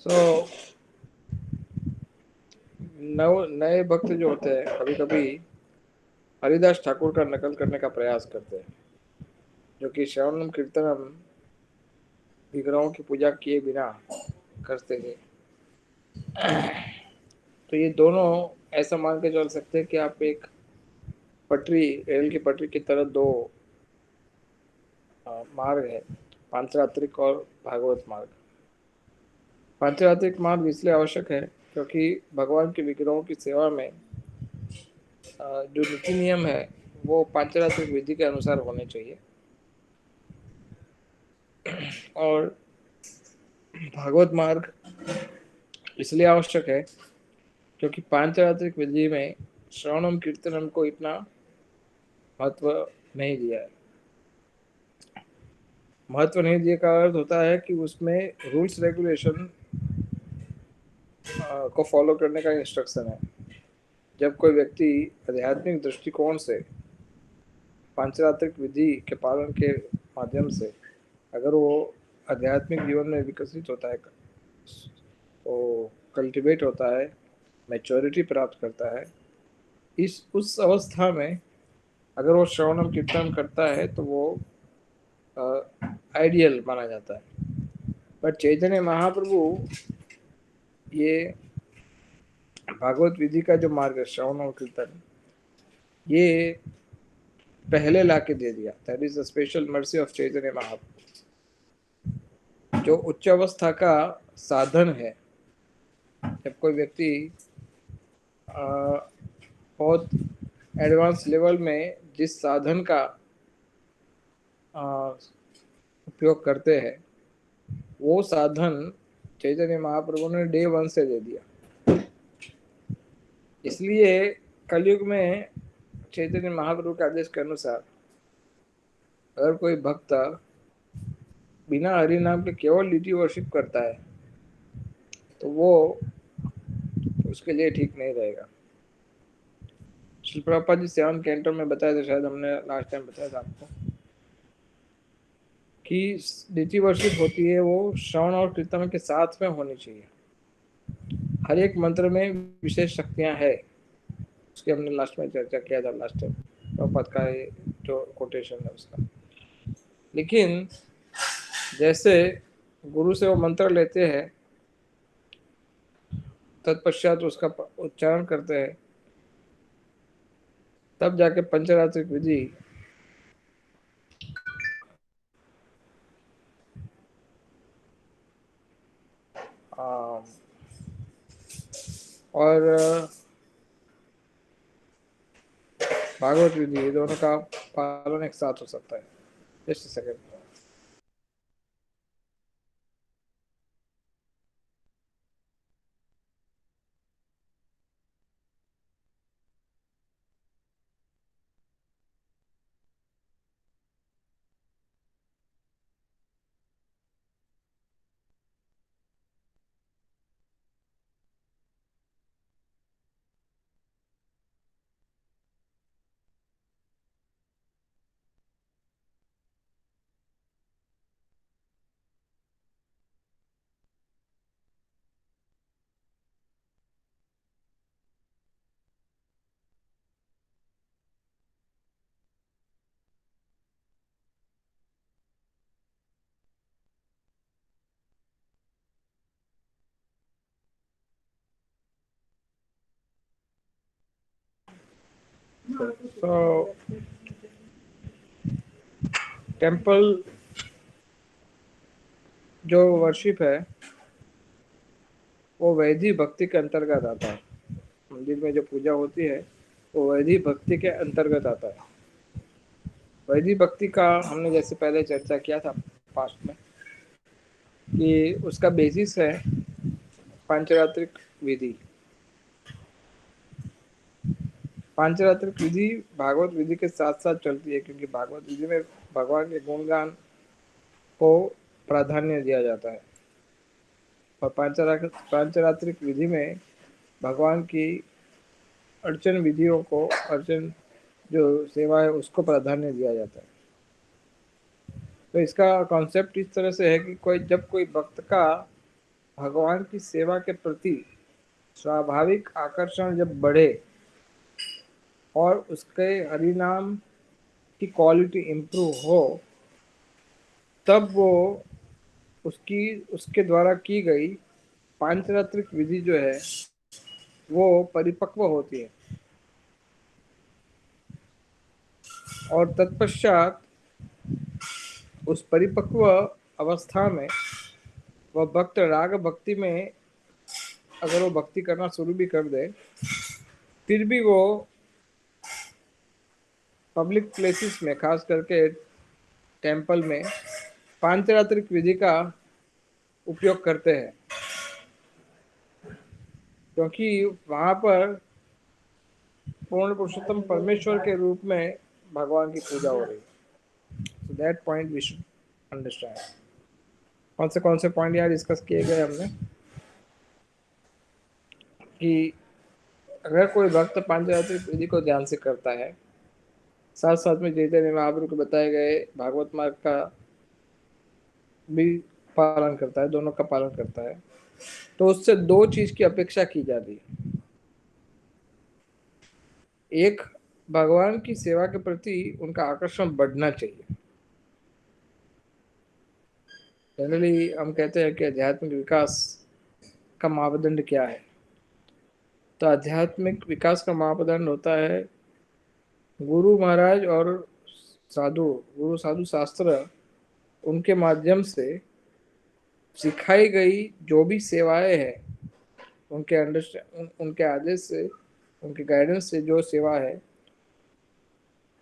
तो नए भक्त जो होते हैं कभी कभी हरिदास ठाकुर का नकल करने का प्रयास करते हैं, जो कि श्रवणम कीर्तनम विग्रहों की पूजा किए बिना करते थे। तो ये दोनों ऐसा मान के चल सकते हैं कि आप एक पटरी, रेल की पटरी की तरह दो मार्ग है, पांचरात्रिक और भागवत मार्ग। पांचरात्रिक मार्ग इसलिए आवश्यक है क्योंकि भगवान के विग्रहों की सेवा में जो नीति नियम है वो पांचरात्रिक विधि के अनुसार होने चाहिए। और भागवत मार्ग इसलिए आवश्यक है क्योंकि पांचरात्रिक विधि में श्रवणम कीर्तनम को इतना महत्व नहीं दिया है। महत्व नहीं दिए का अर्थ होता है कि उसमें रूल्स रेगुलेशन को फॉलो करने का इंस्ट्रक्शन है। जब कोई व्यक्ति आध्यात्मिक दृष्टिकोण से पांचरात्रिक विधि के पालन के माध्यम से अगर वो आध्यात्मिक जीवन में विकसित होता है, तो कल्टिवेट होता है, मैच्योरिटी प्राप्त करता है, इस उस अवस्था में अगर वो श्रवणम कीर्तन करता है तो वो आइडियल माना जाता है। पर चैतन्य महाप्रभु ये भागवत विधि का जो मार्ग है श्रवण और कीर्तन, ये पहले ला के दे दिया। That is the special mercy of Chaitanya Mahaprabhu, जो उच्च अवस्था का साधन है। जब कोई व्यक्ति बहुत एडवांस लेवल में जिस साधन का आ, उपयोग करते हैं, वो साधन चैतन्य महाप्रभु ने डे वन से दे दिया। इसलिए कलयुग में चैतन्य महाप्रभु के आदेश के अनुसार अगर कोई भक्त बिना हरि नाम के केवल लिटी वर्शिप करता है तो वो उसके लिए ठीक नहीं रहेगा। श्री प्रभुपाद जी सेवन कैंटो में बताया था, शायद हमने लास्ट टाइम बताया था आपको, कि लिटी वर्शिप होती है वो श्रवण और कीर्तन के साथ में होनी चाहिए। हर एक मंत्र में विशेष शक्तियां है, उसके हमने लास्ट में चर्चा किया था लास्ट टाइम, प्रभुपाद का जो कोटेशन है उसका। लेकिन जैसे गुरु से वो मंत्र लेते हैं, तत्पश्चात उसका उच्चारण करते हैं, तब जाके पंचरात्रिक विधि और भागवत विधि, ये दोनों का पालन एक साथ हो सकता है। Just second. तो टेम्पल जो वर्शिप है वो वैदिक भक्ति के अंतर्गत आता है। मंदिर में जो पूजा होती है वो वैदिक भक्ति के अंतर्गत आता है। वैदिक भक्ति का हमने जैसे पहले चर्चा किया था पास्ट में, कि उसका बेसिस है पांचरात्रिक विधि। पांचरात्रिक विधि भागवत विधि के साथ साथ चलती है, क्योंकि भागवत विधि में भगवान के गुणगान को प्राधान्य दिया जाता है, और पांचरात्रिक विधि में भगवान की अर्चन विधियों को, अर्चन जो सेवा है उसको प्राधान्य दिया जाता है। तो इसका कॉन्सेप्ट इस तरह से है कि जब कोई भक्त का भगवान की सेवा के प्रति स्वाभाविक आकर्षण जब बढ़े और उसके हरिनाम की क्वालिटी इम्प्रूव हो, तब वो उसकी उसके द्वारा की गई पांचरात्रिक विधि जो है वो परिपक्व होती है। और तत्पश्चात उस परिपक्व अवस्था में वह भक्त राग भक्ति में अगर वो भक्ति करना शुरू भी कर दे, फिर भी वो पब्लिक प्लेसेस में, खास करके टेम्पल में, पांचरात्रिक विधि का उपयोग करते हैं, क्योंकि वहां पर पूर्ण पुरुषोत्तम परमेश्वर के रूप में भगवान की पूजा हो रही है। So that point we should understand. कौन से पॉइंट यहाँ डिस्कस किए गए हमने कि अगर कोई भक्त पांचरात्रिक विधि को ध्यान से करता है, साथ साथ में चैतन्य महाप्रभु को बताए गए भागवत मार्ग का भी पालन करता है, दोनों का पालन करता है, तो उससे दो चीज की अपेक्षा की जाती है। एक, भगवान की सेवा के प्रति उनका आकर्षण बढ़ना चाहिए। जनरली हम कहते हैं कि आध्यात्मिक विकास का मापदंड क्या है, तो आध्यात्मिक विकास का मापदंड होता है गुरु महाराज और साधु, गुरु साधु शास्त्र, उनके माध्यम से सिखाई गई जो भी सेवाएं हैं, उनके उनके आदेश से, उनके गाइडेंस से जो सेवा है,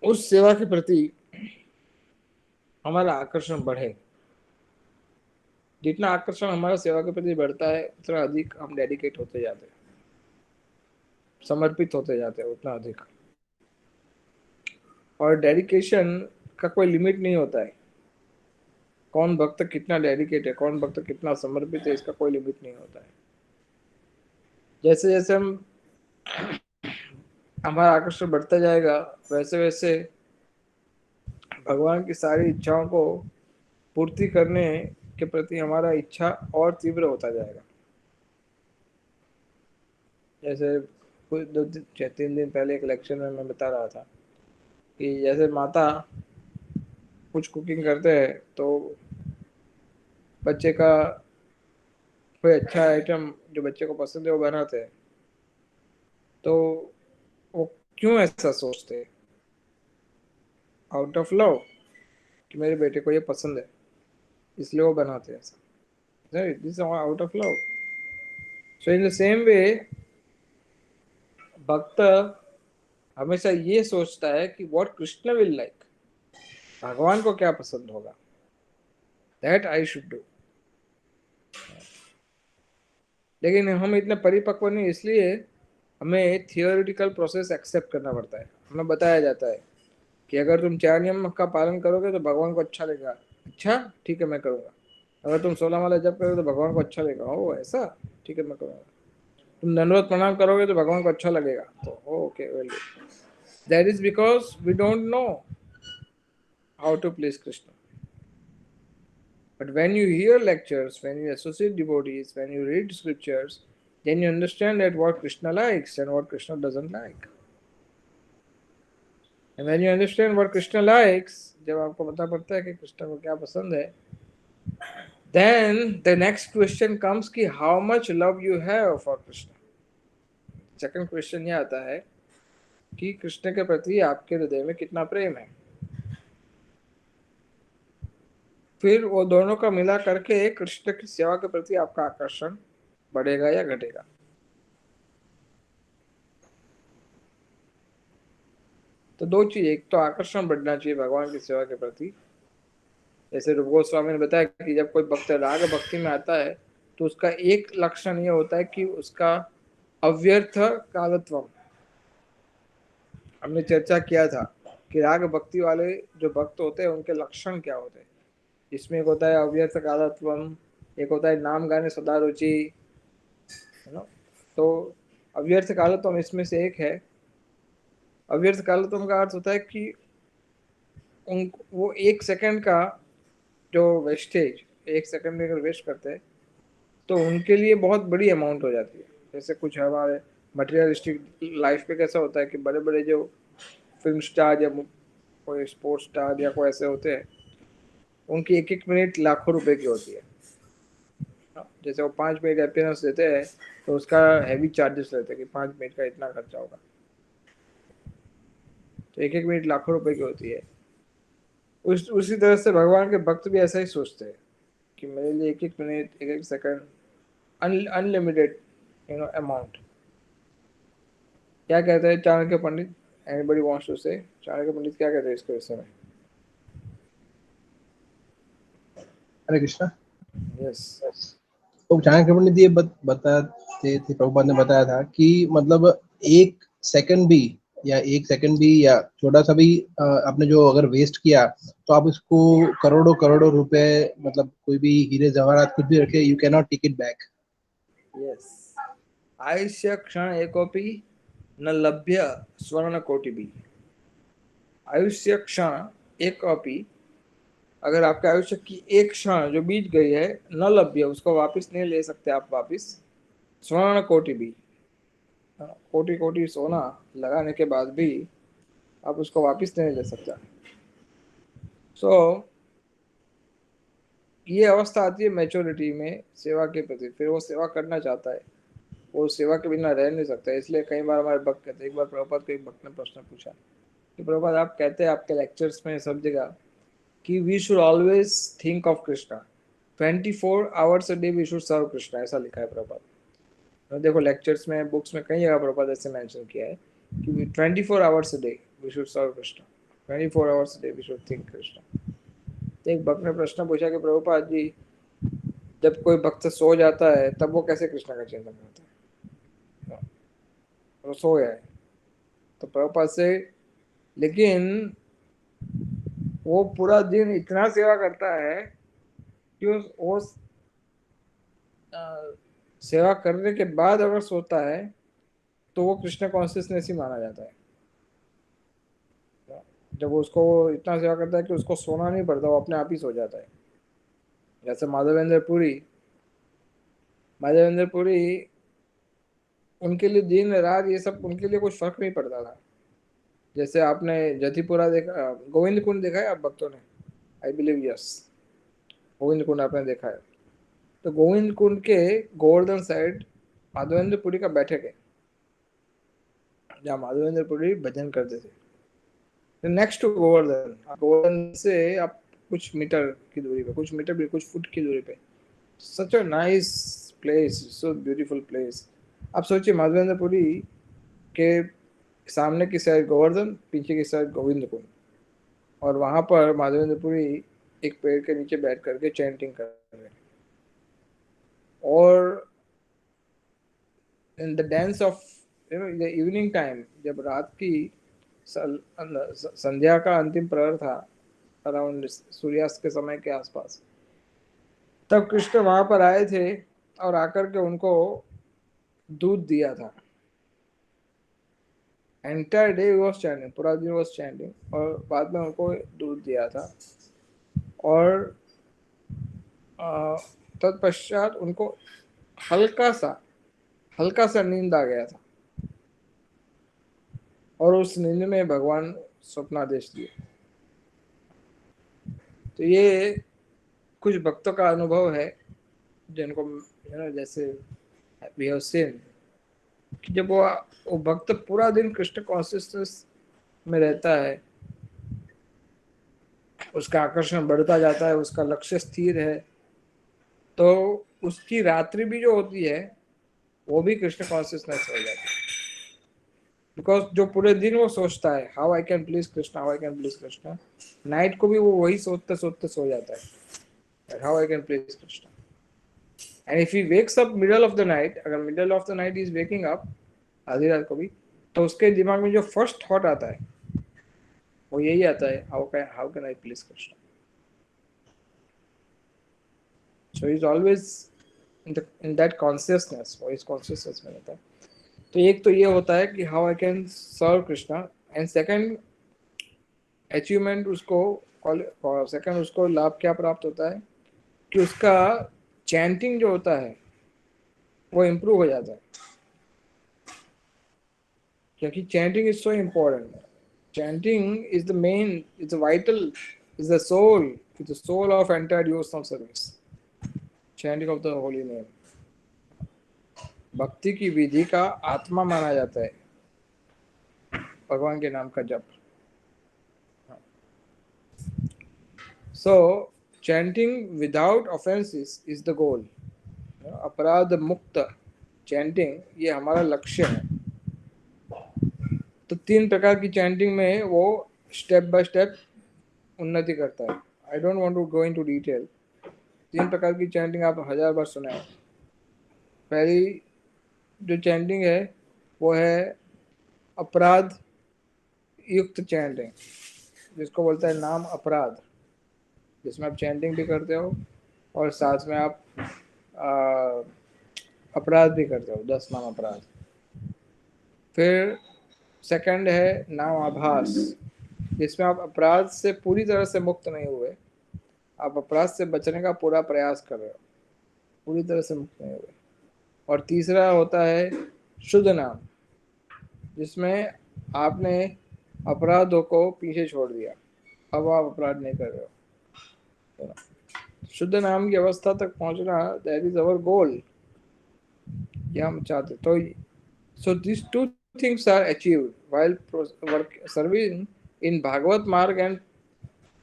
उस सेवा के प्रति हमारा आकर्षण बढ़े। जितना आकर्षण हमारा सेवा के प्रति बढ़ता है, उतना अधिक हम डेडिकेट होते जाते हैं, समर्पित होते जाते हैं उतना अधिक। और डेडिकेशन का कोई लिमिट नहीं होता है। कौन भक्त कितना डेडिकेट है, कौन भक्त कितना समर्पित है, इसका कोई लिमिट नहीं होता है। जैसे जैसे हम हमारा आकर्षण बढ़ता जाएगा, वैसे वैसे भगवान की सारी इच्छाओं को पूर्ति करने के प्रति हमारा इच्छा और तीव्र होता जाएगा। जैसे कुछ 2-3 दिन पहले एक लेक्चर में मैं बता रहा था कि जैसे माता कुछ कुकिंग करते हैं तो बच्चे का कोई अच्छा आइटम जो बच्चे को पसंद है वो बनाते हैं, तो वो क्यों ऐसा सोचते हैं? आउट ऑफ लव, कि मेरे बेटे को ये पसंद है इसलिए वो बनाते हैं ऐसा। This out of love. So in the same way भक्त हमेशा ये सोचता है कि व्हाट कृष्ण विल लाइक, भगवान को क्या पसंद होगा, दैट आई शुड डू। लेकिन हम इतने परिपक्व नहीं, इसलिए हमें थियोरिटिकल प्रोसेस एक्सेप्ट करना पड़ता है। हमें बताया जाता है कि अगर तुम 4 नियम का पालन करोगे तो भगवान को अच्छा लगेगा। अच्छा, ठीक है, मैं करूँगा। अगर तुम 16 माला जप करोगे तो भगवान को अच्छा लगेगा। ओ ऐसा, ठीक है, मैं करूँगा। तुम दंडवत प्रणाम करोगे तो भगवान को अच्छा लगेगा। तो okay, well good. That is because we don't know how to please Krishna. But when you hear lectures, when you associate devotees, when you read scriptures, then you understand that what Krishna likes and what Krishna doesn't like. And when you understand what Krishna likes, जब आपको पता पड़ता है कि कृष्ण को क्या पसंद है, then the next question comes कि how much love you have for Krishna. Second question ये आता है कि कृष्ण के प्रति आपके हृदय में कितना प्रेम है। फिर वो दोनों का मिला करके कृष्ण की सेवा के प्रति आपका आकर्षण बढ़ेगा या घटेगा। तो दो चीज, एक तो आकर्षण बढ़ना चाहिए भगवान की सेवा के प्रति। जैसे रूप गोस्वामी ने बताया कि जब कोई भक्त राग भक्ति में आता है तो उसका एक लक्षण ये होता है कि उसका अव्यर्थ कालत्व। हमने चर्चा किया था कि राग भक्ति वाले जो भक्त होते हैं उनके लक्षण क्या होते हैं। इसमें एक होता है अव्यर्थ कालत्व, एक होता है नाम गाने सदा रुचि, है ना। तो अव्यर्थ कालत्व इसमें से एक है। अव्यर्थ कालत्व का अर्थ होता है कि उन वो 1 सेकंड का जो वेस्टेज, 1 सेकंड में अगर वेस्ट करते हैं तो उनके लिए बहुत बड़ी अमाउंट हो जाती है। जैसे कुछ हमारे मटेरियलिस्टिक लाइफ पे कैसा होता है कि बड़े बड़े जो फिल्म स्टार या कोई स्पोर्ट्स स्टार या कोई ऐसे होते हैं, उनकी एक एक मिनट लाखों रुपए की होती है। जैसे वो 5 मिनट अपीयरेंस देते हैं तो उसका हैवी चार्जेस रहते हैं कि 5 मिनट का इतना खर्चा होगा, तो एक एक मिनट लाखों रुपए की होती है। उसी तरह से भगवान के भक्त भी ऐसा ही सोचते हैं कि मेरे लिए एक एक मिनट एक एक सेकंड अनलिमिटेड अमाउंट। क्या कहते हैं चाणक्य पंडित? एनीबॉडी वांट्स टू से चाणक्य पंडित क्या कहते हैं इसके विषय में? हरे कृष्णा। यस। तो चाणक्य पंडित ये बताते थे, प्रभुपाद ने बताया था कि मतलब एक सेकंड भी या छोटा सा भी आपने जो अगर वेस्ट किया तो आप इसको करोड़ों करोड़ों रुपए, मतलब कोई भी हीरे जवाहरात कुछ भी रखे, you can not take it back. Yes. आयुष्य क्षण एकोपि न लभ्य स्वर्ण कोटि भी। आयुष्य क्षण एक अपी, अगर आपके आयुष्य की एक क्षण जो बीत गई है, न लभ्य, उसको वापस नहीं ले सकते आप वापस, स्वर्ण कोटि भी, कोटि कोटि सोना लगाने के बाद भी आप उसको वापस नहीं ले सकता। सो ये अवस्था आती है मैच्योरिटी में सेवा के प्रति, फिर वो सेवा करना चाहता है, वो सेवा के बिना रह नहीं सकता। इसलिए कई बार हमारे भक्त कहते हैं, एक बार प्रभुपाद को एक भक्त ने प्रश्न पूछा कि प्रभुपाद आप कहते हैं आपके लेक्चर्स में सब जगह कि we should always think of Krishna, 24 hours a day we should serve Krishna, ऐसा लिखा है प्रभुपाद। तो देखो लेक्चर्स में, बुक्स में कई जगह प्रभुपाद ऐसे मेंशन किया है कि 24 hours a day we should serve Krishna, 24 hours a day we should think Krishna. तो एक भक्त ने प्रश्न पूछा कि प्रभुपाद जी, जब कोई भक्त सो जाता है तब वो कैसे कृष्ण का चिंतन करता है? वो सो गया है तो प्रभुपाद से, लेकिन वो पूरा दिन इतना सेवा करता है कि वो सेवा करने के बाद अगर सोता है तो वो कृष्ण कॉन्शियसनेस ही माना जाता है। जब उसको इतना सेवा करता है कि उसको सोना नहीं पड़ता, वो अपने आप ही सो जाता है। जैसे माधवेंद्र पुरी, उनके लिए दिन रात ये सब उनके लिए कुछ फर्क नहीं पड़ता था। जैसे आपने जतिपुरा देखा, गोविंद कुंड देखा है आप भक्तों ने? आई बिलीव यस, गोविंद कुंड आपने देखा है। तो गोविंद कुंड के गोवर्धन साइड माधवेंद्र पुरी का बैठक है, जहाँ माधवेंद्र पुरी भजन करते थे। नेक्स्ट टू गोवर्धन, गोवर्धन से आप कुछ मीटर की दूरी पे, कुछ मीटर भी, कुछ फुट की दूरी पे, such a nice place, so beautiful place. आप सोचिए माधवेंद्र पुरी के सामने की साइड गोवर्धन, पीछे की साइड गोविंद कुंड, और वहां पर माधवेंद्र पुरी एक पेड़ के नीचे बैठ करके चैंटिंग कर रहे हैं। और in the dance of the evening time, जब रात की संध्या का अंतिम प्रहर था, अराउंड सूर्यास्त के समय के आसपास, तब कृष्ण वहां पर आए थे और आकर के उनको दूध दिया था। एंटायर डे वॉज चैंटिंग, पूरा दिन वॉज चैंटिंग, और बाद में उनको दूध दिया था। और तत्पश्चात उनको हल्का सा नींद आ गया था, और उस नींद में भगवान स्वप्नादेश दिए। तो ये कुछ भक्तों का अनुभव है जिनको जैसे वी हैव सीन कि जब वो भक्त पूरा दिन कृष्ण कॉन्शियसनेस में रहता है, उसका आकर्षण बढ़ता जाता है, उसका लक्ष्य स्थिर है, तो उसकी रात्रि भी जो होती है वो भी कृष्ण कॉन्शियसनेस हो जाती है। बिकॉज जो पूरे दिन वो सोचता है how I can please Krishna, how I can please Krishna, night को भी वो वही सोचते सोचते सो जाता है, how I can please Krishna. And if he wakes up middle of the night, अगर middle of the night is waking up, आधी रात को भी, तो उसके दिमाग में जो फर्स्ट थॉट आता है वो यही आता है, how can I please Krishna. So is always in that consciousness, वो इस कॉन्शियसनेस में रहता है। तो एक तो ये होता है कि how I can serve Krishna, and second achievement उसको, सेकंड उसको लाभ क्या प्राप्त होता है कि उसका चैंटिंग जो होता है वो इम्प्रूव हो जाता है, क्योंकि chanting is so important. Chanting is the main, is the vital, is the soul of entire devotional service. Chanting of the holy name भक्ति की विधि का आत्मा माना जाता है, भगवान के नाम का जप. So chanting without offences is the goal. अपराध मुक्त चैंटिंग ये हमारा लक्ष्य है. तो 3 प्रकार की चैंटिंग में वो स्टेप बाय स्टेप उन्नति करता है. I don't want to go into detail. 3 प्रकार की चैंटिंग आप 1000 बार सुना है. पहली जो चैंटिंग है वो है अपराध युक्त चैंटिंग, जिसको बोलता है नाम अपराध, जिसमें आप चैंटिंग भी करते हो और साथ में आप अपराध भी करते हो, 10 नाम अपराध. फिर सेकंड है नाम आभास, जिसमें आप अपराध से पूरी तरह से मुक्त नहीं हुए, आप अपराध से बचने का पूरा प्रयास कर रहे हो, पूरी तरह से मुक्त नहीं हुए. और तीसरा होता है शुद्ध नाम, जिसमें आपने अपराधों को पीछे छोड़ दिया, अब आप अपराध नहीं कर रहे हो. शुद्ध नाम की अवस्था तक पहुंचना, दैट इज अवर गोल, ये हम चाहते. तो so this two things are achieved while serving in Bhagavat marg and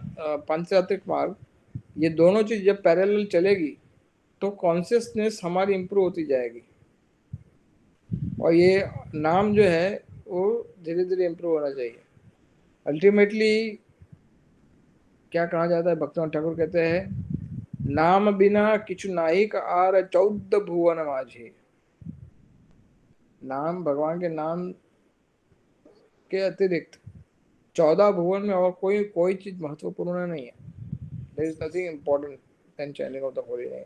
पंचरात्रिक मार्ग. ये दोनों चीज जब पैरेलल चलेगी तो कॉन्शियसनेस हमारी इंप्रूव होती जाएगी, और ये नाम जो है वो धीरे धीरे इंप्रूव होना चाहिए. अल्टीमेटली क्या कहा जाता है, भक्तों ठाकुर कहते हैं नाम बिना किछु नाहिक आर 14 भुवन माझे. नाम, भगवान के नाम के अतिरिक्त 14 भुवन में और कोई कोई चीज महत्वपूर्ण नहीं है. There is nothing important than chanting of the holy name.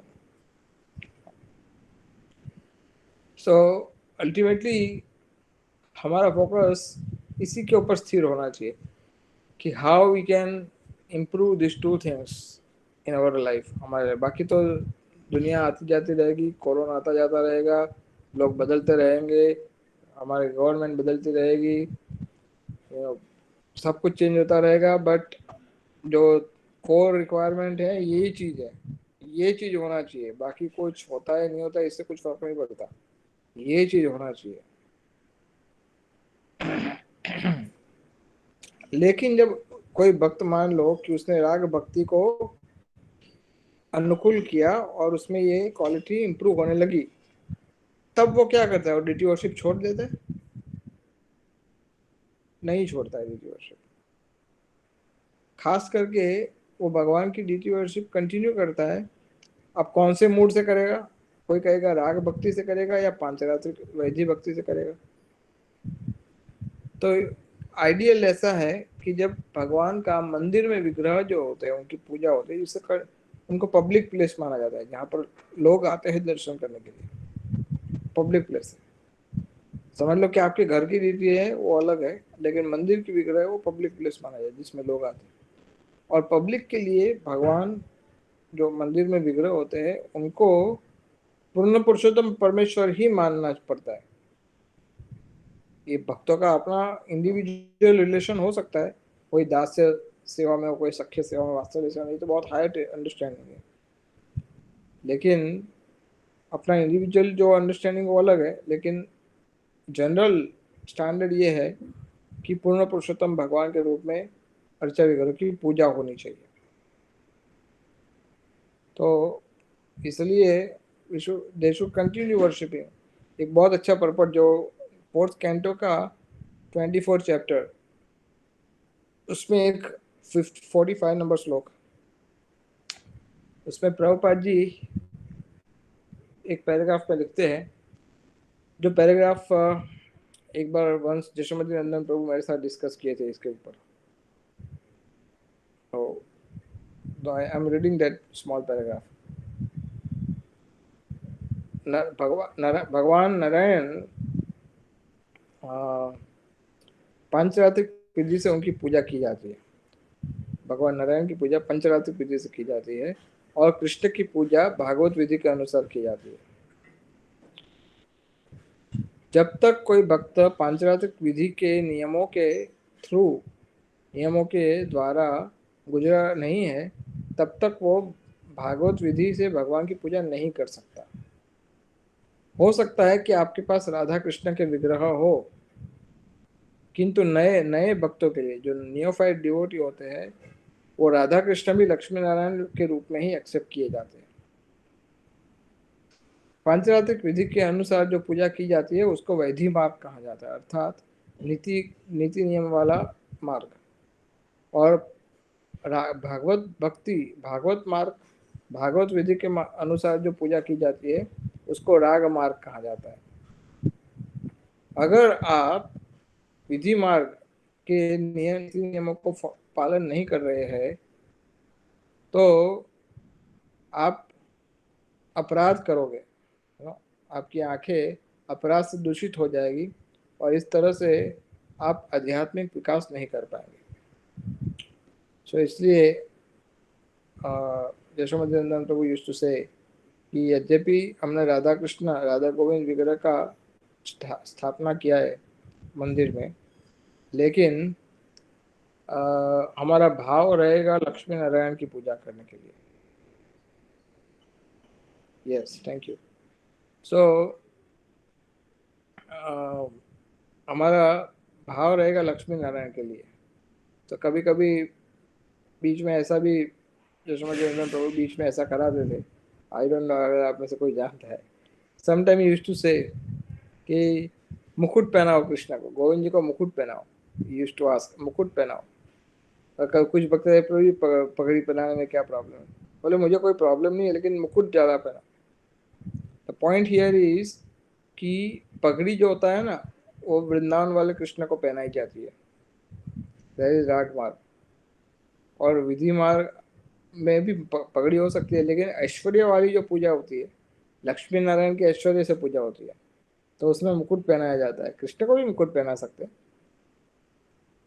So ultimately हमारा फोकस इसी के ऊपर स्थिर होना चाहिए कि how we can improve this two things in our life. हमारे बाकी तो दुनिया आती जाती रहेगी, कोरोना आता जाता रहेगा, लोग बदलते रहेंगे, हमारे गवर्नमेंट बदलती रहेगी, सब कुछ चेंज होता रहेगा, बट जो कोर रिक्वायरमेंट है यही चीज़ है, ये चीज़ होना चाहिए. बाकी कुछ होता है नहीं होता इससे कुछ फर्क नहीं पड़ता, ये चीज़ होना चाहिए. लेकिन जब कोई भक्त मान लो कि उसने राग भक्ति को अनुकूल किया और उसमें ये क्वालिटी इंप्रूव होने लगी, तब वो क्या करता है, वो डीटी वर्शिप छोड़ देता है? नहीं छोड़ता है डीटी वर्शिप. खास करके वो भगवान की डीटी वर्शिप कंटिन्यू करता है. अब कौन से मूड से करेगा, कोई कहेगा राग भक्ति से करेगा या पांचरात्रिक वैधि भक्ति से करेगा. तो आइडियल ऐसा है कि जब भगवान का मंदिर में विग्रह जो होते हैं, उनकी पूजा होती है, जिससे उनको पब्लिक प्लेस माना जाता है, जहाँ पर लोग आते हैं दर्शन करने के लिए, पब्लिक प्लेस है. समझ लो कि आपके घर की रीति है वो अलग है, लेकिन मंदिर की विग्रह है वो पब्लिक प्लेस माना जाए जिसमें लोग आते हैं. और पब्लिक के लिए भगवान जो मंदिर में विग्रह होते हैं उनको पूर्ण पुरुषोत्तम परमेश्वर ही मानना पड़ता है. ये भक्तों का अपना इंडिविजुअल रिलेशन हो सकता है, कोई दास्य सेवा में हो, कोई सख्य सेवा में, वास्तव सेवा में, तो बहुत हायर अंडरस्टैंडिंग है. लेकिन अपना इंडिविजुअल जो अंडरस्टैंडिंग वो अलग है, लेकिन जनरल स्टैंडर्ड ये है कि पूर्ण पुरुषोत्तम भगवान के रूप में अर्चा विग्रह की पूजा होनी चाहिए. तो इसलिए दे शुड कंटिन्यू वर्शिपिंग. एक बहुत अच्छा पर्पट जो 4th कैंटो का 24 चैप्टर, उसमें एक 45 नंबर श्लोक, उसमें प्रभुपाद जी एक पैराग्राफ में लिखते हैं, जो पैराग्राफ एक बार वंश जशोमती नंदन प्रभु मेरे साथ डिस्कस किए थे इसके ऊपर. तो I am reading that small paragraph. भगवान नारायण पंचरात्रिक विधि से उनकी पूजा की जाती है. भगवान नारायण की पूजा पंचरात्रिक विधि से की जाती है और कृष्ण की पूजा भागवत विधि के अनुसार की जाती है. जब तक कोई भक्त पांचरात्रिक विधि के नियमों के द्वारा गुजरा नहीं है, तब तक वो भागवत विधि से भगवान की पूजा नहीं कर सकता। हो सकता है कि आपके पास राधा कृष्ण के विग्रह हो, किंतु नए नए भक्तों के लिए, जो नियोफाइट डिवोटी होते हैं, वो राधा कृष्ण भी लक्ष्मी नारायण के रूप में ही एक्सेप्ट किए जाते हैं। पांचरात्रिक विधि के अनुसार जो पूजा की जाती है उसको वैधि मार्ग कहा जाता है, अर्थात नीति नीति नियम वाला मार्ग। और भागवत मार्ग, भागवत विधि के अनुसार जो पूजा की जाती है उसको राग मार्ग कहा जाता है। अगर आप विधि मार्ग के नियमों को पालन नहीं कर रहे हैं तो आप अपराध करोगे, आपकी आंखें अपराध से दूषित हो जाएगी और इस तरह से आप आध्यात्मिक विकास नहीं कर पाएंगे। सो इसलिए यशोमती प्रभु यूज्ड टू से कि यद्यपि हमने राधा गोविंद विग्रह का स्थापना किया है मंदिर में, लेकिन हमारा भाव रहेगा लक्ष्मी नारायण की पूजा करने के लिए। Yes, thank you. सो हमारा भाव रहेगा लक्ष्मी नारायण के लिए। तो कभी कभी बीच में ऐसा भी यशोमती प्रभु बीच में ऐसा करा देते, आई डोंट नो अगर आप में से कोई जानता है। समटाइम यूज्ड टू से कि मुकुट पहनाओ कृष्ण को, गोविंद जी को मुकुट पहनाओ। यूज्ड टू आस्क मुकुट पहनाओ। कुछ भक्त पगड़ी पहनाने में क्या प्रॉब्लम है? बोले मुझे कोई प्रॉब्लम नहीं है, लेकिन मुकुट ज़्यादा पहना। द पॉइंट हियर इज कि पगड़ी जो होता है ना, वो वृंदावन वाले कृष्ण को पहनाई जाती है, दैट इज राग मार्ग। और विधि मार्ग में भी पगड़ी हो सकती है, लेकिन ऐश्वर्य वाली जो पूजा होती है, लक्ष्मी नारायण के ऐश्वर्य से पूजा होती है, तो उसमें मुकुट पहनाया जाता है। कृष्ण को भी मुकुट पहना सकते हैं।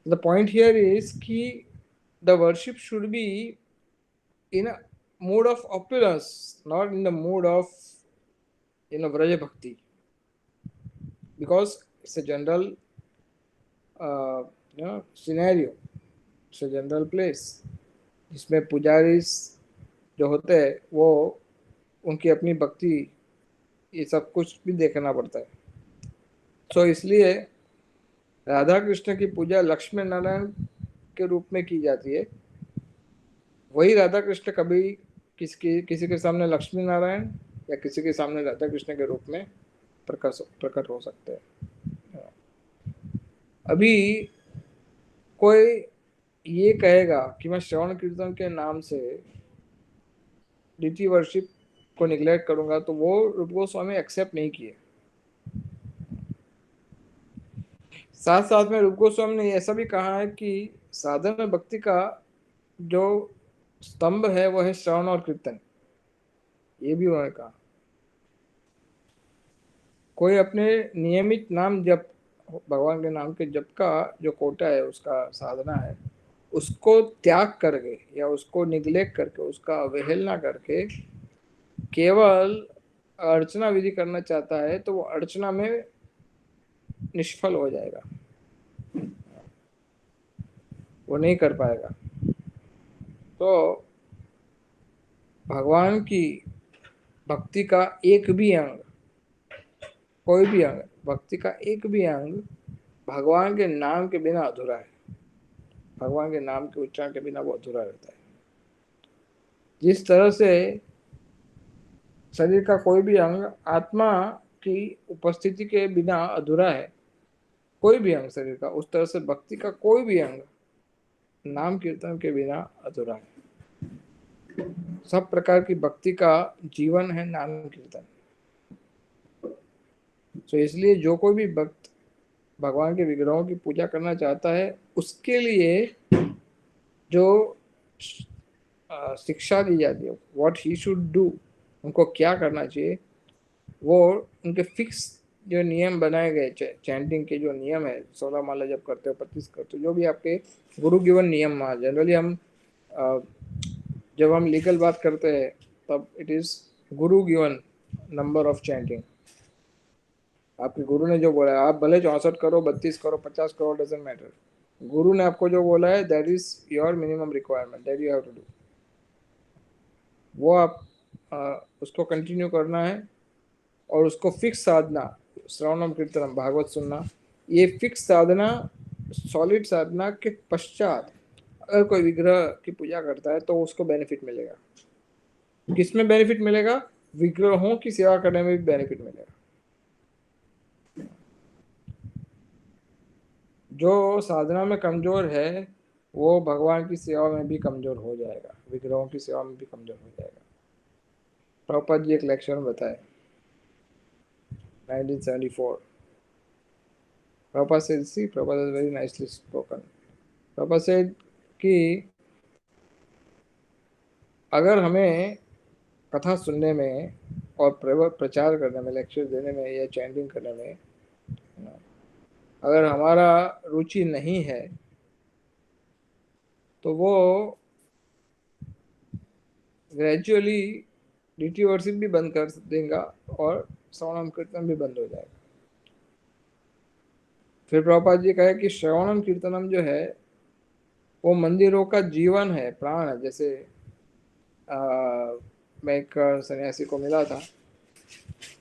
द पॉइंट हियर इज कि the worship should be in a mood of opulence, not in the mood of Vraja Bhakti, because it's a general scenario, it's a general place जिसमें पुजारी जो होते हैं वो उनकी अपनी भक्ति ये सब कुछ भी देखना पड़ता है। सो इसलिए राधा कृष्ण की पूजा लक्ष्मी नारायण के रूप में की जाती है। वही राधा कृष्ण कभी किसी के सामने लक्ष्मी नारायण या किसी के सामने राधा कृष्ण के रूप में प्रकट हो सकते हैं। अभी कोई ये कहेगा कि मैं श्रवण कीर्तन के नाम से डीटी वर्शिप को निग्लेक्ट करूंगा, तो वो रूप गोस्वामी एक्सेप्ट नहीं किए। साथ साथ में रूप गोस्वामी ने ऐसा भी कहा है कि साधन में भक्ति का जो स्तंभ है वो है श्रवण और कीर्तन। ये भी उन्होंने कहा। कोई अपने नियमित नाम जप, भगवान के नाम के जप का जो कोटा है, उसका साधना है, उसको त्याग करके या उसको निग्लेक्ट करके, उसका अवहेलना करके केवल अर्चना विधि करना चाहता है, तो वो अर्चना में निष्फल हो जाएगा, वो नहीं कर पाएगा। तो भगवान की भक्ति का एक भी अंग, कोई भी अंग, भक्ति का एक भी अंग भगवान के नाम के बिना अधूरा है। भगवान के नाम के उच्चारण के बिना वो अधूरा रहता है। जिस तरह से शरीर का कोई भी अंग आत्मा की उपस्थिति के बिना अधूरा है, कोई भी अंग शरीर का, उस तरह से भक्ति का कोई भी अंग नाम कीर्तन के बिना अधूरा है। सब प्रकार की भक्ति का जीवन है नाम कीर्तन। तो इसलिए जो कोई भी भक्त भगवान के विग्रहों की पूजा करना चाहता है, उसके लिए जो शिक्षा दी जाती है, व्हाट ही शुड डू, उनको क्या करना चाहिए, वो उनके फिक्स जो नियम बनाए गए, चैंटिंग के जो नियम है, 16 माला जब करते हो, 25 करते हो, जो भी आपके गुरु गिवन नियम, जनरली हम जब हम लीगल बात करते हैं तब it is Guru given number of chanting. आपके गुरु ने जो बोला है, आप भले 64 करो, 32 करो, 50 करो, डजेंट मैटर। गुरु ने आपको जो बोला है, that is your minimum requirement, that you have to do. वो आप उसको कंटिन्यू करना है। और उसको फिक्स साधना, श्रवणम कीर्तनम भागवत सुनना, ये फिक्स साधना, सॉलिड साधना के पश्चात अगर कोई विग्रह की पूजा करता है तो उसको बेनिफिट मिलेगा। किसमें बेनिफिट मिलेगा? विग्रहों की सेवा करने में भी बेनिफिट मिलेगा। जो साधना में कमजोर है वो भगवान की सेवा में भी कमजोर हो जाएगा, विग्रहों की सेवा में भी कमजोर हो जाएगा। प्रभुपाद जी एक लेक्चर में बताए 1974। Prabhupada said, see, Prabhupada is very nicely spoken. Prabhupada said कि अगर हमें कथा सुनने में और प्रचार करने में, लेक्चर देने में या चैंटिंग करने में अगर हमारा रुचि नहीं है तो वो ग्रेजुअली डीटी वर्शिप भी बंद कर देगा और श्रवणम कीर्तन भी बंद हो जाएगा। फिर प्रभुपाद जी कहे कि श्रवणम कीर्तनम जो है वो मंदिरों का जीवन है, प्राण है। जैसे मैं एक सन्यासी को मिला था,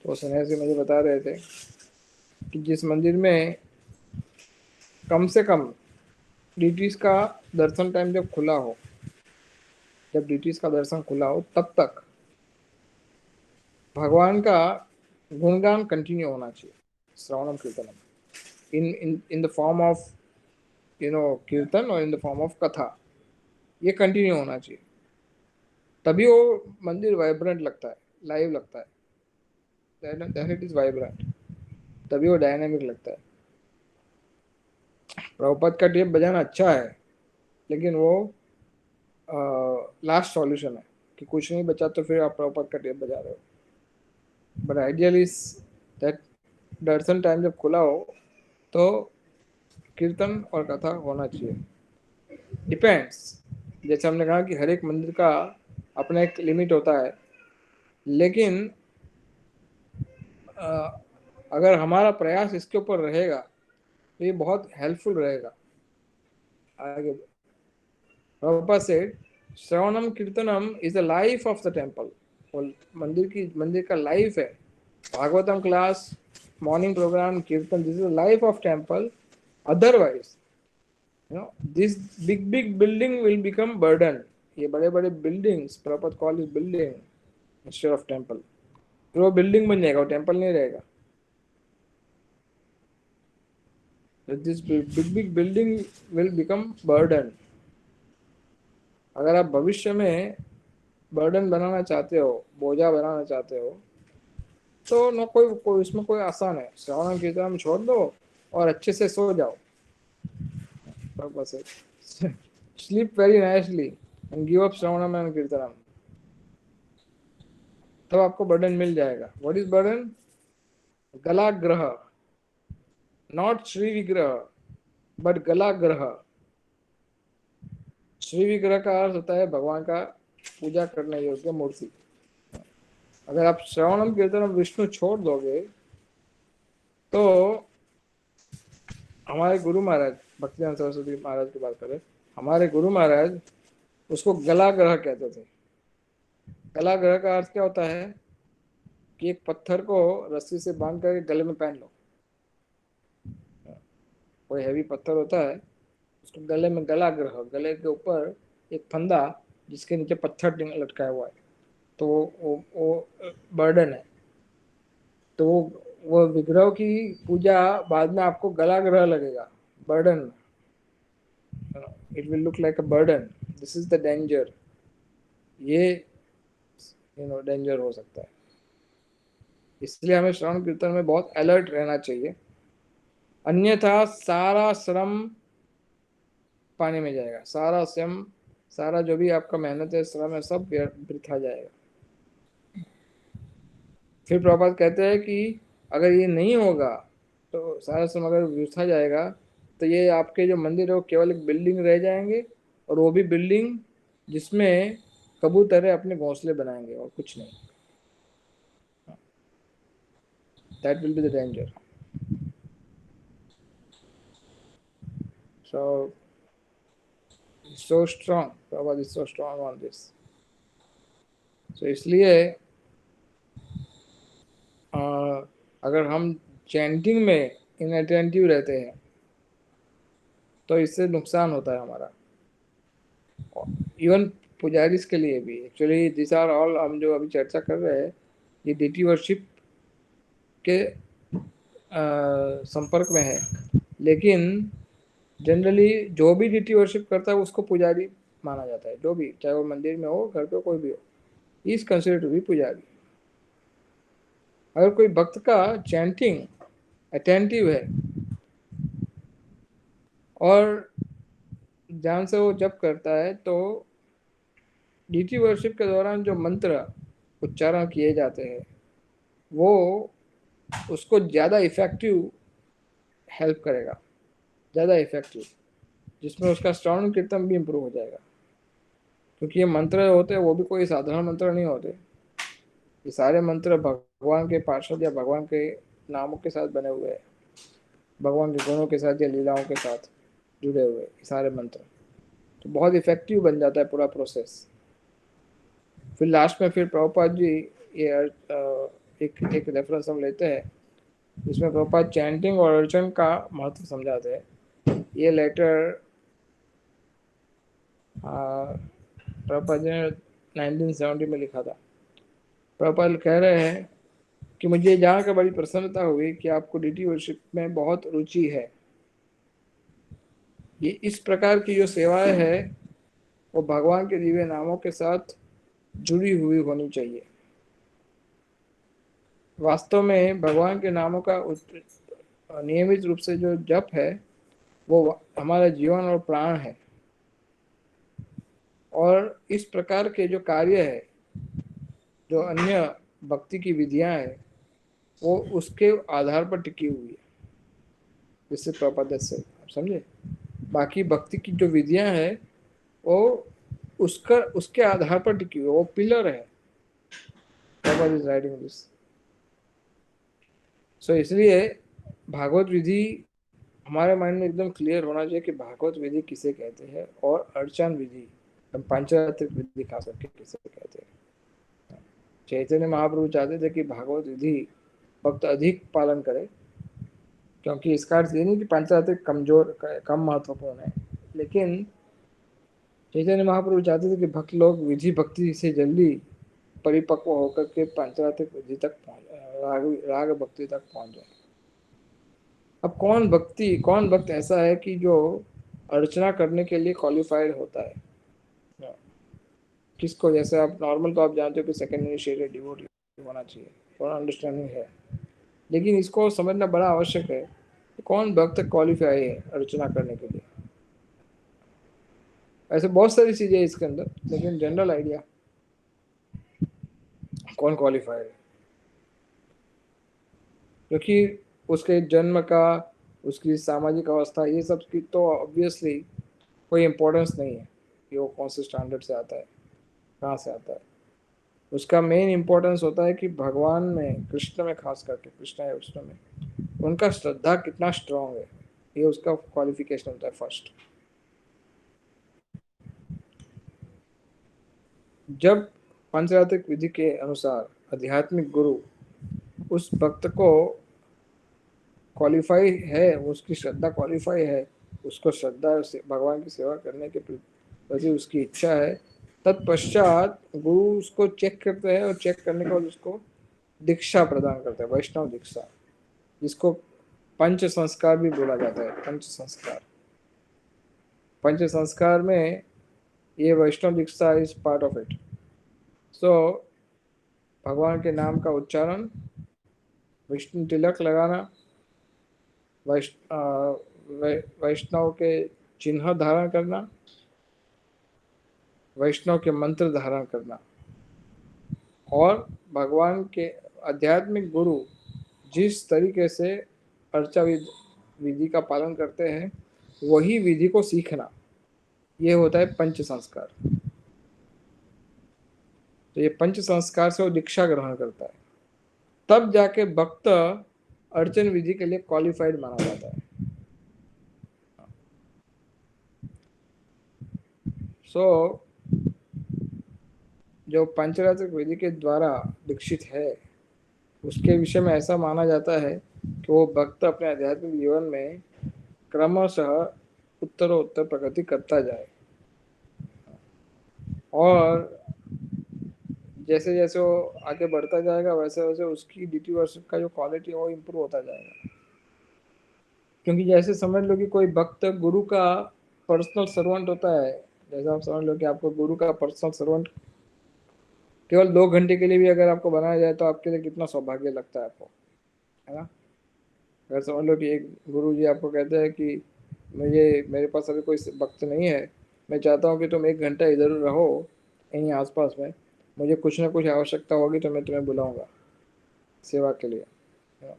तो सन्यासी मुझे बता रहे थे कि जिस मंदिर में कम से कम डीटीज का दर्शन टाइम जब खुला हो, जब डीटीज का दर्शन खुला हो, तब तक भगवान का गुणगान कंटिन्यू होना चाहिए, श्रवणम कीर्तनम, इन द फॉर्म ऑफ कीर्तन और इन द फॉर्म ऑफ कथा, ये कंटिन्यू होना चाहिए। तभी वो मंदिर वाइब्रेंट लगता है, लाइव लगता है, देन इट इज वाइब्रेंट, तभी वो डायनेमिक लगता है। प्रभुपद का टेप बजाना अच्छा है, लेकिन वो लास्ट सॉल्यूशन है कि कुछ नहीं बचा तो फिर आप प्रभुपद का टेप बजा रहे हो। But ideal is that Darshan time जब खुला हो तो कीर्तन और कथा होना चाहिए। डिपेंड्स, जैसे हमने कहा कि हर एक मंदिर का अपना एक लिमिट होता है, लेकिन अगर हमारा प्रयास इसके ऊपर रहेगा तो ये बहुत हेल्पफुल रहेगा आगे। Prabhupada said shravanam kirtanam is the life of the temple. मंदिर का लाइफ है। Bhagavatam class, morning programme, kirtan, this is the life of temple. Otherwise this big big building will become burden. ये बड़े बड़े buildings, Prabhupada call is building instead of temple. फिर वो building बन जाएगा, वो टेम्पल नहीं रहेगा। This big big building will become burden. अगर आप भविष्य में बर्डन बनाना चाहते हो, बोझा बनाना चाहते हो, तो न कोई इसमें कोई आसान है। श्रवण कीर्तन छोड़ दो और अच्छे से सो जाओ, बस sleep very nicely and give up shravanam and kirtanam, तब आपको बर्डन मिल जाएगा। What is burden? Galagraha, not Shri vigraha but गलाग्रह। Shri विग्रह का अर्थ होता है भगवान का पूजा करने योग्य मूर्ति। अगर आप श्रवणम कीर्तनम विष्णु छोड़ दोगे तो हमारे गुरु महाराज भक्तिवेदांत सरस्वती महाराज की बात करें, हमारे गुरु महाराज उसको गलाग्रह कहते थे। गलाग्रह का अर्थ क्या होता है कि एक पत्थर को रस्सी से बांध करके गले में पहन लो। कोई हैवी पत्थर होता है, उसको गले में गलाग्रह, गले के ऊपर एक फंदा जिसके नीचे पत्थर लटकाया हुआ है, तो वो बर्डन है। तो वो विग्रह की पूजा बाद में आपको गलाग्रह लगेगा, burden. It will look like a burden. This is the danger. ये डेंजर हो सकता है। इसलिए हमें श्रवण कीर्तन में बहुत अलर्ट रहना चाहिए, अन्यथा सारा श्रम पानी में जाएगा। सारा श्रम, सारा जो भी आपका मेहनत है, श्रम है, सब वृथा जाएगा। फिर प्रभुपाद कहते हैं कि अगर ये नहीं होगा तो सारा श्रम अगर वृथा जाएगा तो ये आपके जो मंदिर है वो केवल एक बिल्डिंग रह जाएंगे, और वो भी बिल्डिंग जिसमें कबूतर अपने घोंसले बनाएंगे और कुछ नहीं। That will be the danger. So so strong, Prabhupada is so strong on this. So इसलिए अगर हम चैंटिंग में इनअटेंटिव रहते हैं तो इससे नुकसान होता है हमारा, इवन पुजारीज के लिए भी। एक्चुअली दिस आर ऑल, हम जो अभी चर्चा कर रहे हैं ये डिटी वर्शिप के संपर्क में है, लेकिन जनरली जो भी डिटी वर्शिप करता है उसको पुजारी माना जाता है। जो भी, चाहे वो मंदिर में हो, घर पे कोई भी हो, इज कंसिडर्ड टू बी पुजारी। अगर कोई भक्त का चैंटिंग अटेंटिव है और ध्यान से वो जप करता है, तो डीटी वर्शिप के दौरान जो मंत्र उच्चारण किए जाते हैं वो उसको ज़्यादा इफेक्टिव हेल्प करेगा, ज़्यादा इफेक्टिव, जिसमें उसका श्रवण कीर्तन भी इम्प्रूव हो जाएगा। क्योंकि ये मंत्र होते हैं वो भी कोई साधारण मंत्र नहीं होते, ये सारे मंत्र भगवान के पार्षद या भगवान के नामों के साथ बने हुए हैं, भगवान के गुणों के साथ या लीलाओं के साथ जुड़े हुए ये सारे मंत्र, तो बहुत इफेक्टिव बन जाता है पूरा प्रोसेस। फिर लास्ट में फिर प्रभुपाद जी ये एक रेफरेंस हम लेते हैं, इसमें प्रभुपाद चैंटिंग और अर्चन का महत्व समझाते हैं। ये लेटर प्रभुपाद जी ने 1970 में लिखा था। प्रभुपाद कह रहे हैं कि मुझे जानकर बड़ी प्रसन्नता हुई कि आपको डीटी वर्शिप में बहुत रुचि है। ये इस प्रकार की जो सेवाएं है वो भगवान के दिव्य नामों के साथ जुड़ी हुई होनी चाहिए। वास्तव में भगवान के नामों का नियमित रूप से जो जप है वो हमारा जीवन और प्राण है, और इस प्रकार के जो कार्य है, जो अन्य भक्ति की विधियां हैं, वो उसके आधार पर टिकी हुई है, जिससे प्रपद से आप समझे। बाकी भक्ति की जो विधियां हैं वो उसके आधार पर टिकी हुई है, वो पिलर है। प्रपद इज राइटिंग दिस। सो इसलिए भागवत विधि हमारे माइंड में एकदम क्लियर होना चाहिए कि भागवत विधि किसे कहते हैं, और अर्चन विधि, हम पांचरात्रिक विधि खास करके किसे कहते हैं। चैतन्य महाप्रभु चाहते थे कि भागवत विधि भक्त अधिक पालन करे, क्योंकि इसका अर्थ ये नहीं कि पांचरात्रिक कमजोर कम महत्वपूर्ण है, लेकिन चैतन्य महाप्रभु चाहते थे कि भक्त लोग विधि भक्ति से जल्दी परिपक्व होकर के पांचरात्रिक विधि तक राग भक्ति तक पहुंच जाए। अब कौन भक्त ऐसा है कि जो अर्चना करने के लिए क्वालिफाइड होता है? किसको? जैसे आप नॉर्मल तो आप जानते हो कि सेकंड इनिशिएटेड डिवोटी होना चाहिए, और अंडरस्टैंडिंग है, लेकिन इसको समझना बड़ा आवश्यक है कि कौन भक्त क्वालिफाई है अर्चना करने के लिए। ऐसे बहुत सारी चीजें इसके अंदर, लेकिन जनरल आइडिया कौन क्वालिफाई है, क्योंकि उसके जन्म का, उसकी सामाजिक अवस्था, ये सब की तो ऑब्वियसली कोई इम्पोर्टेंस नहीं है कि वो कौन से स्टैंडर्ड से आता है, कहाँ से आता है। उसका मेन इम्पोर्टेंस होता है कि भगवान में, कृष्ण में, खास करके कृष्ण या विष्णु में उनका श्रद्धा कितना स्ट्रांग है, ये उसका क्वालिफिकेशन होता है फर्स्ट। जब पांचरात्रिक विधि के अनुसार आध्यात्मिक गुरु उस भक्त को क्वालिफाई है, उसकी श्रद्धा क्वालिफाई है, उसको श्रद्धा से भगवान की सेवा करने के प्रति उसकी इच्छा है, तत्पश्चात गुरु उसको चेक करते हैं, और चेक करने के बाद उसको दीक्षा प्रदान करते हैं, वैष्णव दीक्षा, जिसको पंच संस्कार भी बोला जाता है। पंच संस्कार में ये वैष्णव दीक्षा इज पार्ट ऑफ इट। सो भगवान के नाम का उच्चारण, विष्णु तिलक लगाना, वैष्णव के चिन्ह धारण करना, वैष्णव के मंत्र धारण करना, और भगवान के आध्यात्मिक गुरु जिस तरीके से अर्चा विधि का पालन करते हैं वही विधि को सीखना, ये होता है पंच संस्कार। तो ये पंच संस्कार से वो दीक्षा ग्रहण करता है, तब जाके भक्त अर्चन विधि के लिए क्वालिफाइड माना जाता है। सो जो पंचरात्रिक विधि के द्वारा दीक्षित है उसके विषय में ऐसा माना जाता है कि वो भक्त अपने आध्यात्मिक जीवन में क्रमशः उत्तरोत्तर प्रगति करता जाए और जैसे जैसे वो आगे बढ़ता जाएगा वैसे वैसे उसकी ड्यूटी वर्शिप का जो क्वालिटी है वो इम्प्रूव होता जाएगा। क्योंकि जैसे समझ लो कि कोई भक्त गुरु का पर्सनल सर्वेंट होता है, जैसे आप समझ लो कि आपको गुरु का पर्सनल सर्वेंट केवल 2 घंटे के लिए भी अगर आपको बनाया जाए तो आपके लिए कितना सौभाग्य लगता है आपको, है ना। अगर समझ लो कि एक गुरु जी आपको कहते हैं कि मेरे पास अभी कोई वक्त नहीं है, मैं चाहता हूँ कि तुम 1 घंटा इधर रहो यहीं आसपास में, मुझे कुछ ना कुछ आवश्यकता होगी तो मैं तुम्हें बुलाऊंगा सेवा के लिए, है ना?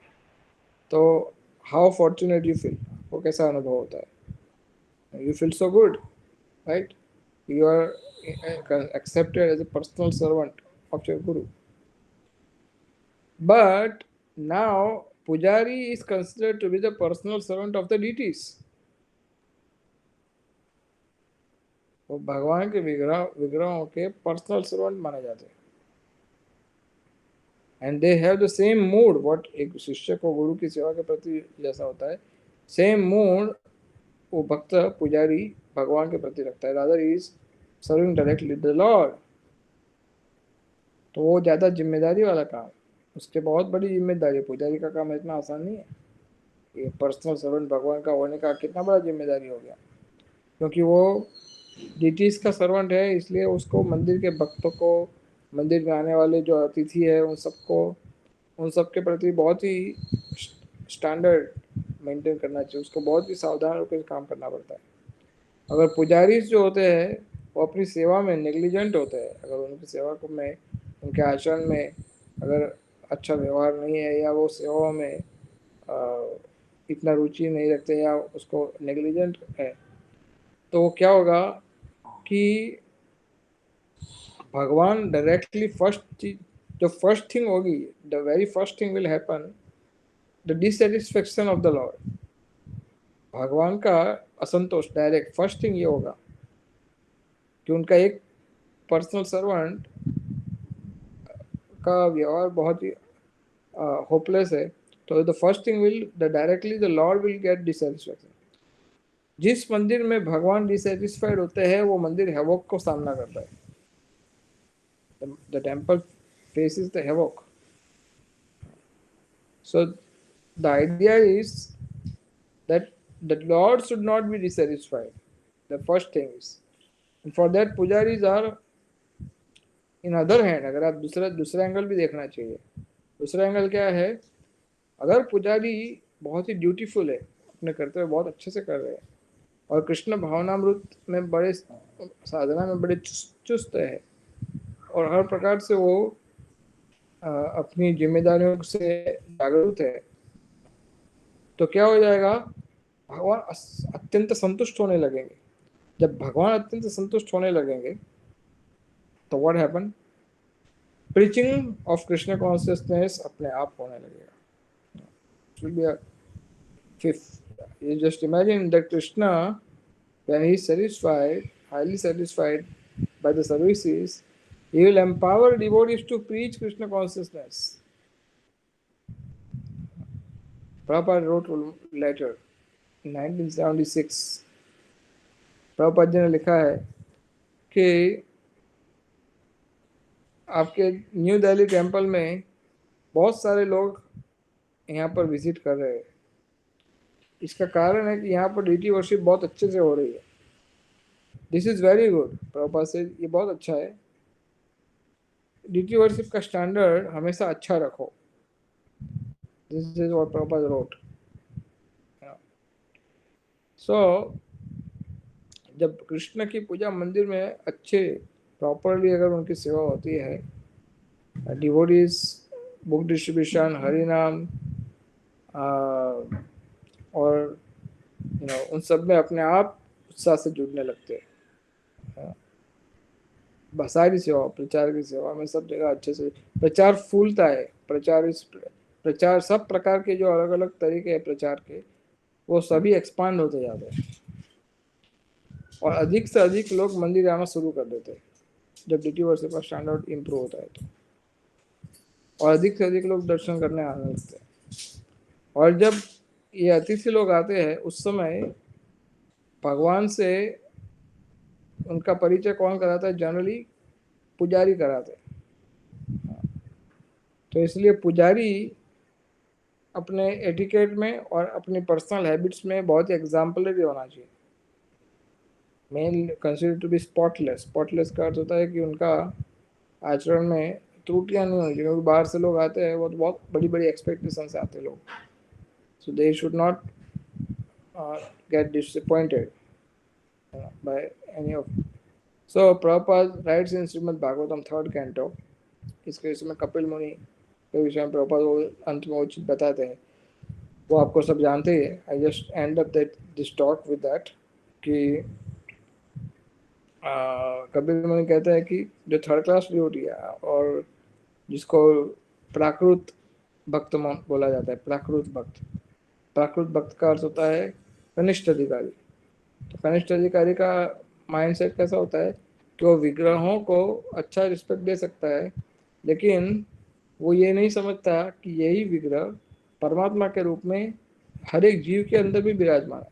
तो हाउ फॉर्चुनेट यू फील, वो कैसा अनुभव होता है, you feel so good, right, you are accepted as a personal servant of your guru. But now Pujari is considered to be the personal servant of the deities. वो भगवान के विग्रहों के personal servant माने जाते हैं and they have the same mood what एक शिष्य को गुरु की सेवा के प्रति जैसा होता है, सेम मूड वो भक्त पुजारी भगवान के प्रति रखता है, rather is serving directly the Lord. तो वो ज़्यादा जिम्मेदारी वाला काम, उसके बहुत बड़ी जिम्मेदारी है। पुजारी का काम इतना आसान नहीं है, ये पर्सनल सर्वेंट भगवान का होने का कितना बड़ा जिम्मेदारी हो गया, क्योंकि वो डिटीज का सर्वेंट है, इसलिए उसको मंदिर के भक्तों को, मंदिर में आने वाले जो अतिथि है उन सब के प्रति बहुत ही स्टैंडर्ड मेंटेन करना चाहिए, उसको बहुत ही सावधान होकर काम करना पड़ता है। अगर पुजारी जो होते हैं वो अपनी सेवा में नेग्लिजेंट होते हैं, अगर उनकी सेवा को में उनके आचरण में अगर अच्छा व्यवहार नहीं है या वो सेवा में इतना रुचि नहीं रखते या उसको नेग्लिजेंट है, तो वो क्या होगा कि भगवान डायरेक्टली जो फर्स्ट थिंग होगी, the very first thing will happen, the dissatisfaction of the Lord. भगवान का असंतोष डायरेक्ट फर्स्ट थिंग ये होगा कि उनका एक पर्सनल सर्वेंट का व्यवहार बहुत ही होपलेस है, तो the first thing will the directly the Lord will get dissatisfaction. जिस मंदिर में भगवान डिससेटिस्फाइड होते हैं वो मंदिर हैवॉक को सामना करता है, the temple faces the havoc. So the idea is that the lord should not be dissatisfied, the first thing is, for that pujaris are in other hand. अगर आप दूसरा एंगल भी देखना चाहिए, दूसरा एंगल क्या है, अगर पुजारी बहुत ही ड्यूटीफुल है, अपने कर्तव्य बहुत अच्छे से कर रहे हैं और कृष्ण भावनामृत में बड़े साधना में बड़े चुस्त है और हर प्रकार से वो अपनी जिम्मेदारियों से जागरूक है, तो क्या हो जाएगा, भगवान अत्यंत संतुष्ट होने लगेंगे। जब भगवान अत्यंत संतुष्ट होने लगेंगे तो what happen, preaching of Krishna consciousness अपने आप होने लगेगा। It will be a fifth. You just imagine that Krishna, when he is satisfied, highly satisfied by the services, he will empower devotees to preach Krishna consciousness. Prabhupada wrote a letter in 1976. Prabhupada ji ने लिखा है कि आपके new Delhi temple में बहुत सारे लोग यहाँ पर विजिट कर रहे हैं। इसका कारण है कि यहाँ पर डीटी वर्शिप बहुत अच्छे से हो रही है। This is very good, Prabhupada से ये बहुत अच्छा है। डीटी वर्शिप का स्टैंडर्ड हमेशा अच्छा रखो, this is what Prabhupada wrote. So जब कृष्ण की पूजा मंदिर में अच्छे प्रॉपरली अगर उनकी सेवा होती है, डिवोटीज, बुक डिस्ट्रीब्यूशन, हरि नाम और उन सब में अपने आप उत्साह से जुड़ने लगते हैं। सारी सेवा, प्रचार की सेवा में सब जगह अच्छे से प्रचार फूलता है। प्रचार सब प्रकार के जो अलग अलग तरीके हैं प्रचार के, वो सभी एक्सपांड होते जाते हैं। और अधिक से अधिक लोग मंदिर आना शुरू कर देते हैं जब डीटी वर्शिप का स्टैंडर्ड इम्प्रूव होता है तो, और अधिक से अधिक लोग दर्शन करने आने लगते हैं। और जब ये अतिथि लोग आते हैं उस समय भगवान से उनका परिचय कौन कराता है? जनरली पुजारी कराते हैं। तो इसलिए पुजारी अपने एटिकेट में और अपनी पर्सनल हैबिट्स में बहुत ही एग्जाम्पलरी होना चाहिए। Men consider to be spotless. Spotless का अर्थ होता है कि उनका आचरण में त्रुटियां नहीं होंगी, क्योंकि बाहर से लोग आते हैं वो तो बहुत बड़ी बड़ी एक्सपेक्टेशन से आते हैं लोग। So they should not get disappointed by any of. So Prabhupada writes in Srimad Bhagavatam 3rd canto, इसके विषय में कपिल मुनि के विषय में प्रभुपाद वो अंत में उचित बताते हैं, वो आपको सब जानते ही है। I just and up this talk with that कि कपिल मुनि कहते हैं कि जो थर्ड क्लास डिवोटी है और जिसको प्राकृत भक्त बोला जाता है, प्राकृत भक्त का अर्थ होता है कनिष्ठ अधिकारी। तो कनिष्ठ अधिकारी का माइंडसेट कैसा होता है कि वो विग्रहों को अच्छा रिस्पेक्ट दे सकता है, लेकिन वो ये नहीं समझता कि यही विग्रह परमात्मा के रूप में हर एक जीव के अंदर भी विराजमान है।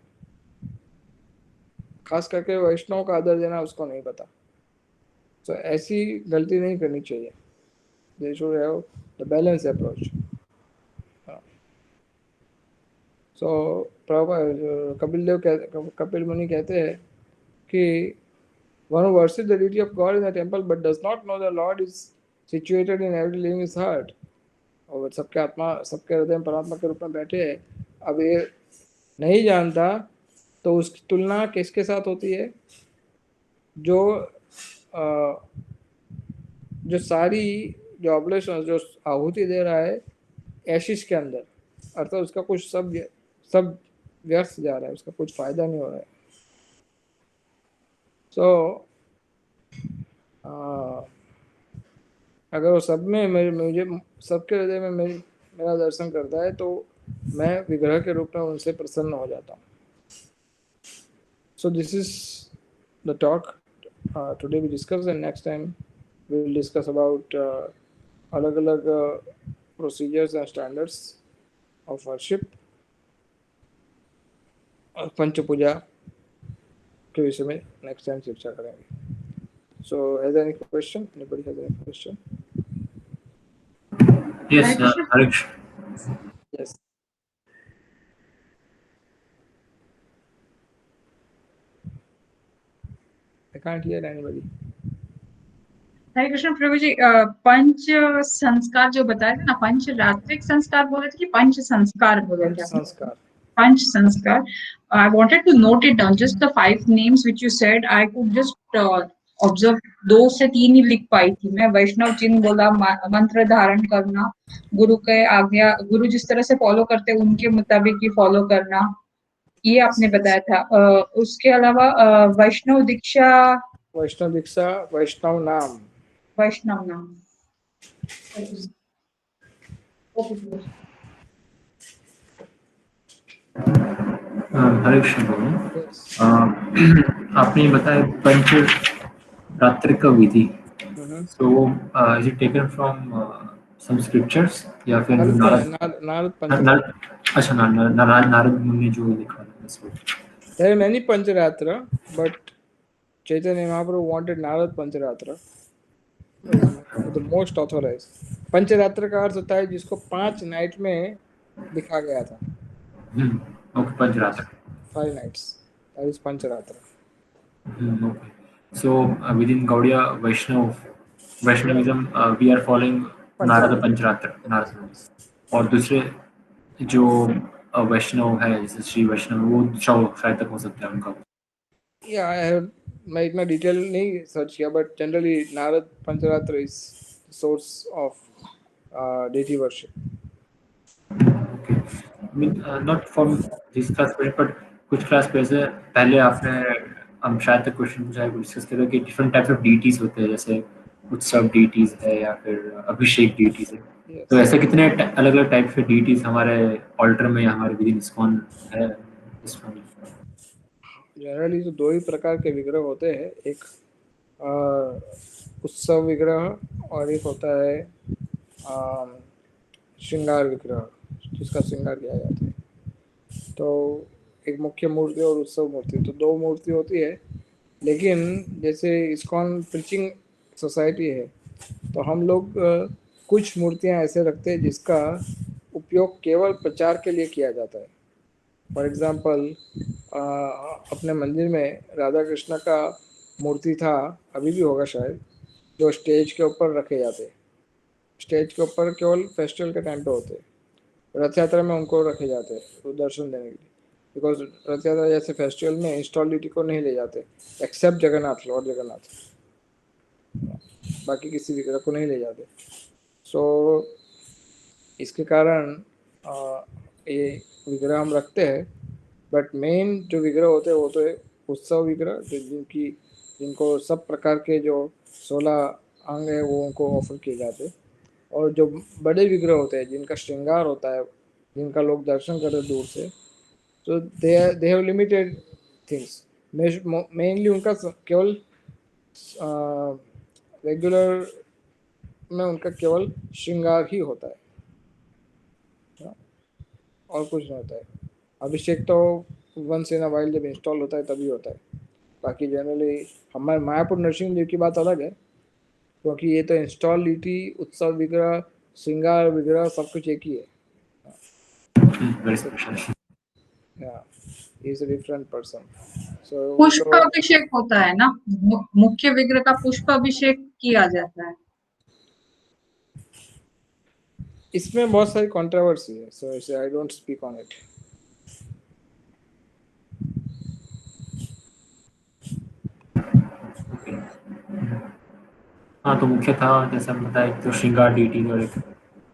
खास करके वैष्णव का आदर देना उसको नहीं पता। तो ऐसी गलती नहीं करनी चाहिए। They should have the balance approach. So Kapil Muni कहते हैं कि one who worships the deity of God in the temple but does not know the Lord is situated in every living his heart, और सबके आत्मा सबके हृदय में परमात्मा के रूप में बैठे है, अब ये नहीं जानता तो उसकी तुलना किसके साथ होती है? जो सारी जो ऑब्लेशन जो आहुति दे रहा है एशिश के अंदर, अर्थात उसका कुछ सब व्यर्थ जा रहा है, उसका कुछ फायदा नहीं हो रहा है। सो अगर वो सब में मुझे सबके हृदय में मेरा दर्शन करता है तो मैं विग्रह के रूप में उनसे प्रसन्न हो जाता हूँ। So this is the talk today we discuss, and next time we will discuss about अलग अलग procedures and standards of worship, पंच पूजा के विषय में नेक्स्ट टाइम चर्चा करेंगे। So, has any question? Anybody has any question? Yes, Harish. Yes. I can't hear anybody. हरे कृष्ण प्रभु जी, पंच संस्कार जो बताए थे ना, पंच रात्रिक संस्कार बोले थे कि पंच संस्कार बोले थे? पंच संस्कार. I wanted to note it down, just the 5 names which you said. I could just observe 2 से 3 ही लिख पाई थी मैं. वैष्णव चिन्ह बोला, मंत्र धारण करना, गुरु के आज्ञा, गुरु जिस तरह से फॉलो करते हैं उनके मुताबिक ही फॉलो करना, ये आपने बताया था. उसके अलावा वैष्णव दीक्षा, वैष्णव नाम. हरे कृष्ण. आपने बताया पंच रात्रिक विधि, so is it taken from some scriptures या फिर नारद? अच्छा, नारद मुनि जो लिखा है. There are many Pancharatra, but Chaitanya Mahaprabhu wanted Narad Pancharatra, the most authorized. पंचरात्र का अर्थ होता है जिसको 5 नाइट में लिखा गया था. Okay, पंचरात्र. 5 nights. That is Pancharatra. Okay. So within Gaudiya Vaishnavism, we are following Narada Pancharatra. और दूसरे जो वैष्णव है जैसे श्री वैष्णव, वो शायद तक हो सकता है उनका. Yeah, मैं इतना डिटेल नहीं सर्च किया, but generally Narad Pancharatra is the source of deity worship. Okay. I mean, not from this class, but कुछ क्लास पहले आपने हम शायद तक क्वेश्चन पूछा है, डिस्कस किया कि डिफरेंट टाइप्स ऑफ डीटीज होते हैं, जैसे उत्सव डीटीज है या फिर अभिषेक डीटीज है. Yes. तो ऐसे कितने अलग अलग टाइप के डीटीज हमारे ऑल्टर में या हमारे विदिन इस्कॉन है? जनरली तो दो ही प्रकार के विग्रह होते हैं, एक उत्सव विग्रह और एक होता है श्रृंगार विग्रह, जिसका श्रृंगार किया जाता है। तो एक मुख्य मूर्ति और उत्सव मूर्ति, तो दो मूर्ति होती है। लेकिन जैसे इस्कॉन प्रीचिंग सोसाइटी है, तो हम लोग कुछ मूर्तियां ऐसे रखते हैं जिसका उपयोग केवल प्रचार के लिए किया जाता है। फॉर एग्जांपल अपने मंदिर में राधा कृष्ण का मूर्ति था, अभी भी होगा शायद, जो स्टेज के ऊपर रखे जाते। स्टेज के ऊपर केवल फेस्टिवल के टाइम पे होते, रथ यात्रा में उनको रखे जाते हैं तो दर्शन देने के लिए। बिकॉज रथ यात्रा जैसे फेस्टिवल में इंस्टॉलिटी को नहीं ले जाते, एक्सेप्ट जगन्नाथ, लॉर्ड जगन्नाथ, बाकी किसी विग्रह को नहीं ले जाते। सो इसके कारण ये विग्रह हम रखते हैं। बट मेन जो विग्रह होते हैं वो तो है उत्सव विग्रह, जिनको सब प्रकार के जो 16 अंग है वो उनको ऑफर किए जाते। और जो बड़े विग्रह होते हैं जिनका श्रृंगार होता है, जिनका लोग दर्शन करते दूर से, तो they have limited things. Mainly उनका केवल रेगुलर में उनका केवल श्रृंगार ही होता है और कुछ नहीं होता है। अभिषेक तो वंस इन अ वाइल जब इंस्टॉल होता है तभी होता है। बाकी जनरली हमारे मायापुर नरसिंह देव की बात अलग है, क्योंकि ये तो इंस्टॉलिटी, उत्सव विग्रह, श्रृंगार विग्रह सब कुछ एक ही है। He's a different person. So पुष्पाभिषेक होता है ना, मुख्य विग्रह का पुष्पाभिषेक किया जाता है। इसमें बहुत सारी कंट्रोवर्सी है, so I don't speak on it. हाँ, तो मुख्य था जैसे हम बताया, एक तो श्रृंगार डीटी और एक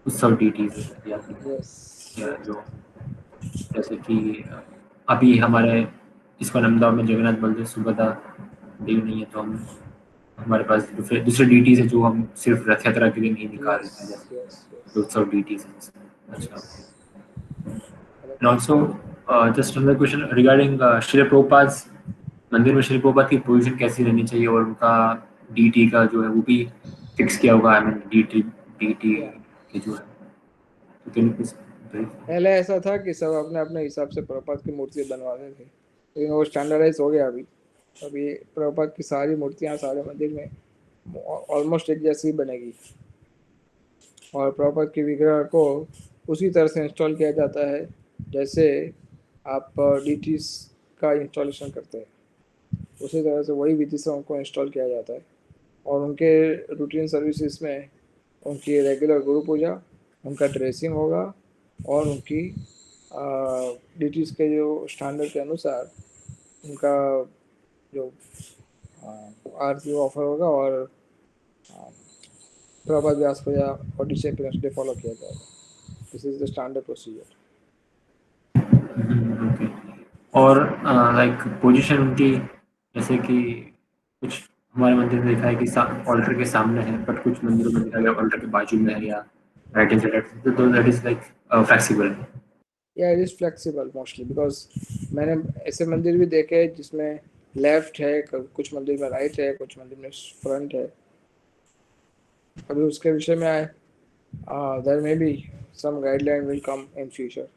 उत्सव डीटी या जो जैसे कि अभी हमारे इसको अहमदाबाद में जगन्नाथ बलदेव सुभद्रा देव नहीं है, तो हम हमारे पास दूसरे डीटीज है जो हम सिर्फ रथ यात्रा के लिए नहीं निकाल रहे हैं, जैसे उत्सव डीटीज। अच्छा, and also just another question regarding Shri Prabhupada मंदिर में श्री प्रभुपाद की पोजीशन कैसी रहनी चाहिए, और उनका डीटी का जो है वो भी फिक्स किया होगा, आई मीन डीटी के जो है, तो पहले ऐसा था कि सब अपने अपने हिसाब से प्रभुपाद की मूर्ति बनवाते थे, लेकिन वो स्टैंडर्डाइज हो गया अभी प्रभुपाद की सारी मूर्तियाँ सारे मंदिर में ऑलमोस्ट एक जैसी ही बनेगी, और प्रभुपाद के विग्रह को उसी तरह से इंस्टॉल किया जाता है जैसे आप डीटीज का इंस्टॉलेशन करते हैं, उसी तरह से वही विधि से उनको इंस्टॉल किया जाता है। और उनके रूटीन सर्विसेज में उनकी रेगुलर गुरु पूजा, उनका ड्रेसिंग होगा, और उनकी डीटीज के जो स्टैंडर्ड के अनुसार उनका जो आरती ऑफर होगा, और प्रभात व्यास पूजा और डिसिप्लिन डे फॉलो किया जाएगा। This is the standard procedure. और लाइक पोजीशन उनकी, जैसे कि कुछ हमारे मंदिर में देखा है कि ऑल्टर के सामने है, बट कुछ मंदिरों में देखा गया ऑल्टर के बाजू में है या राइट हैंड साइड, तो दैट इज लाइक फ्लेक्सिबल। या it is flexible mostly, because मैंने ऐसे मंदिर भी देखे हैं जिसमें लेफ्ट है, कुछ मंदिर में राइट है, कुछ मंदिर में फ्रंट है। अभी उसके विषय में आए, there may be some guideline will come in future.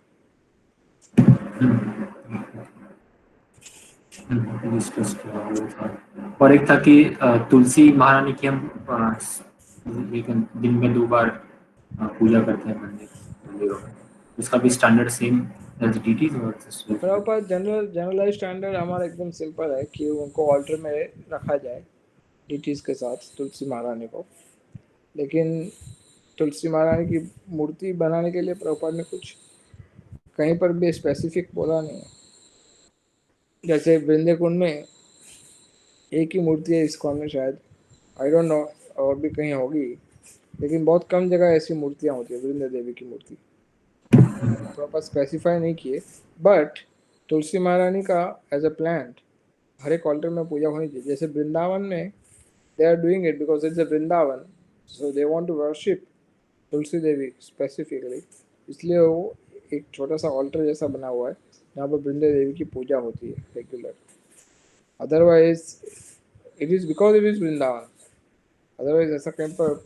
और एक था कि तुलसी महारानी की हम दिन में 2 बार पूजा करते हैं मंदिरों में, उसका भी स्टैंडर्ड सेम एज डीटीज। और प्रभुपाद जनरलाइज स्टैंडर्ड हमारा एकदम सिंपल है कि उनको ऑल्टर में रखा जाए डीटीज के साथ तुलसी महारानी को। लेकिन तुलसी महारानी की मूर्ति बनाने के लिए प्रभुपाद ने कुछ कहीं पर भी स्पेसिफिक बोला नहीं है। जैसे वृंदाकुंड में एक ही मूर्ति है इस्कॉन में, शायद आई डोंट नो और भी कहीं होगी, लेकिन बहुत कम जगह ऐसी मूर्तियाँ होती है वृंदा देवी की मूर्ति, तो आप स्पेसिफाई नहीं किए। बट तुलसी महारानी का एज अ प्लांट हर एक ऑल्टर में पूजा होनी चाहिए। जैसे वृंदावन में they are doing it because it's a Vrindavan, so they want to worship Tulsi Devi specifically, इसलिए वो एक छोटा सा ऑल्टर जैसा बना हुआ है जहाँ पर वृंदा देवी की पूजा होती है regular. Otherwise, it is because it is Vrindavan. Otherwise ऐसा कहीं पर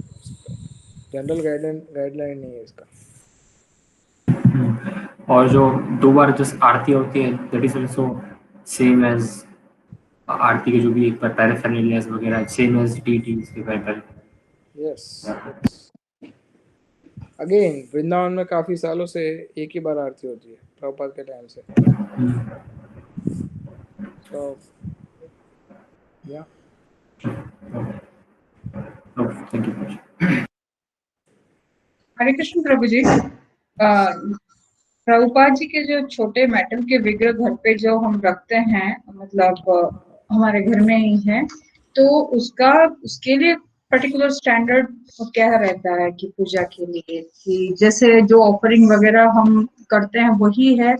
जनरल गाइडलाइन नहीं है इसका. और जो 2 बार जस्ट आरती होती है, that is also same as aarti के जो भी एक बार पैराफर्नेलियाज वगैरह, सेम एज डीटीज के पैराफर्नेलियाज. यस. अगेन वृंदावन में काफी सालों से एक ही बार आरती होती है, प्रभुपाद के टाइम से. So, yeah. Okay, thank you. हरे कृष्ण प्रभु जी. प्रभुपाद जी के जो छोटे मेटल के विग्रह घर पे जो हम रखते हैं, मतलब हमारे घर में ही है, तो उसके लिए पर्टिकुलर स्टैंडर्ड क्या रहता है कि पूजा के लिए, कि जैसे जो ऑफरिंग वगैरह हम करते हैं वही है,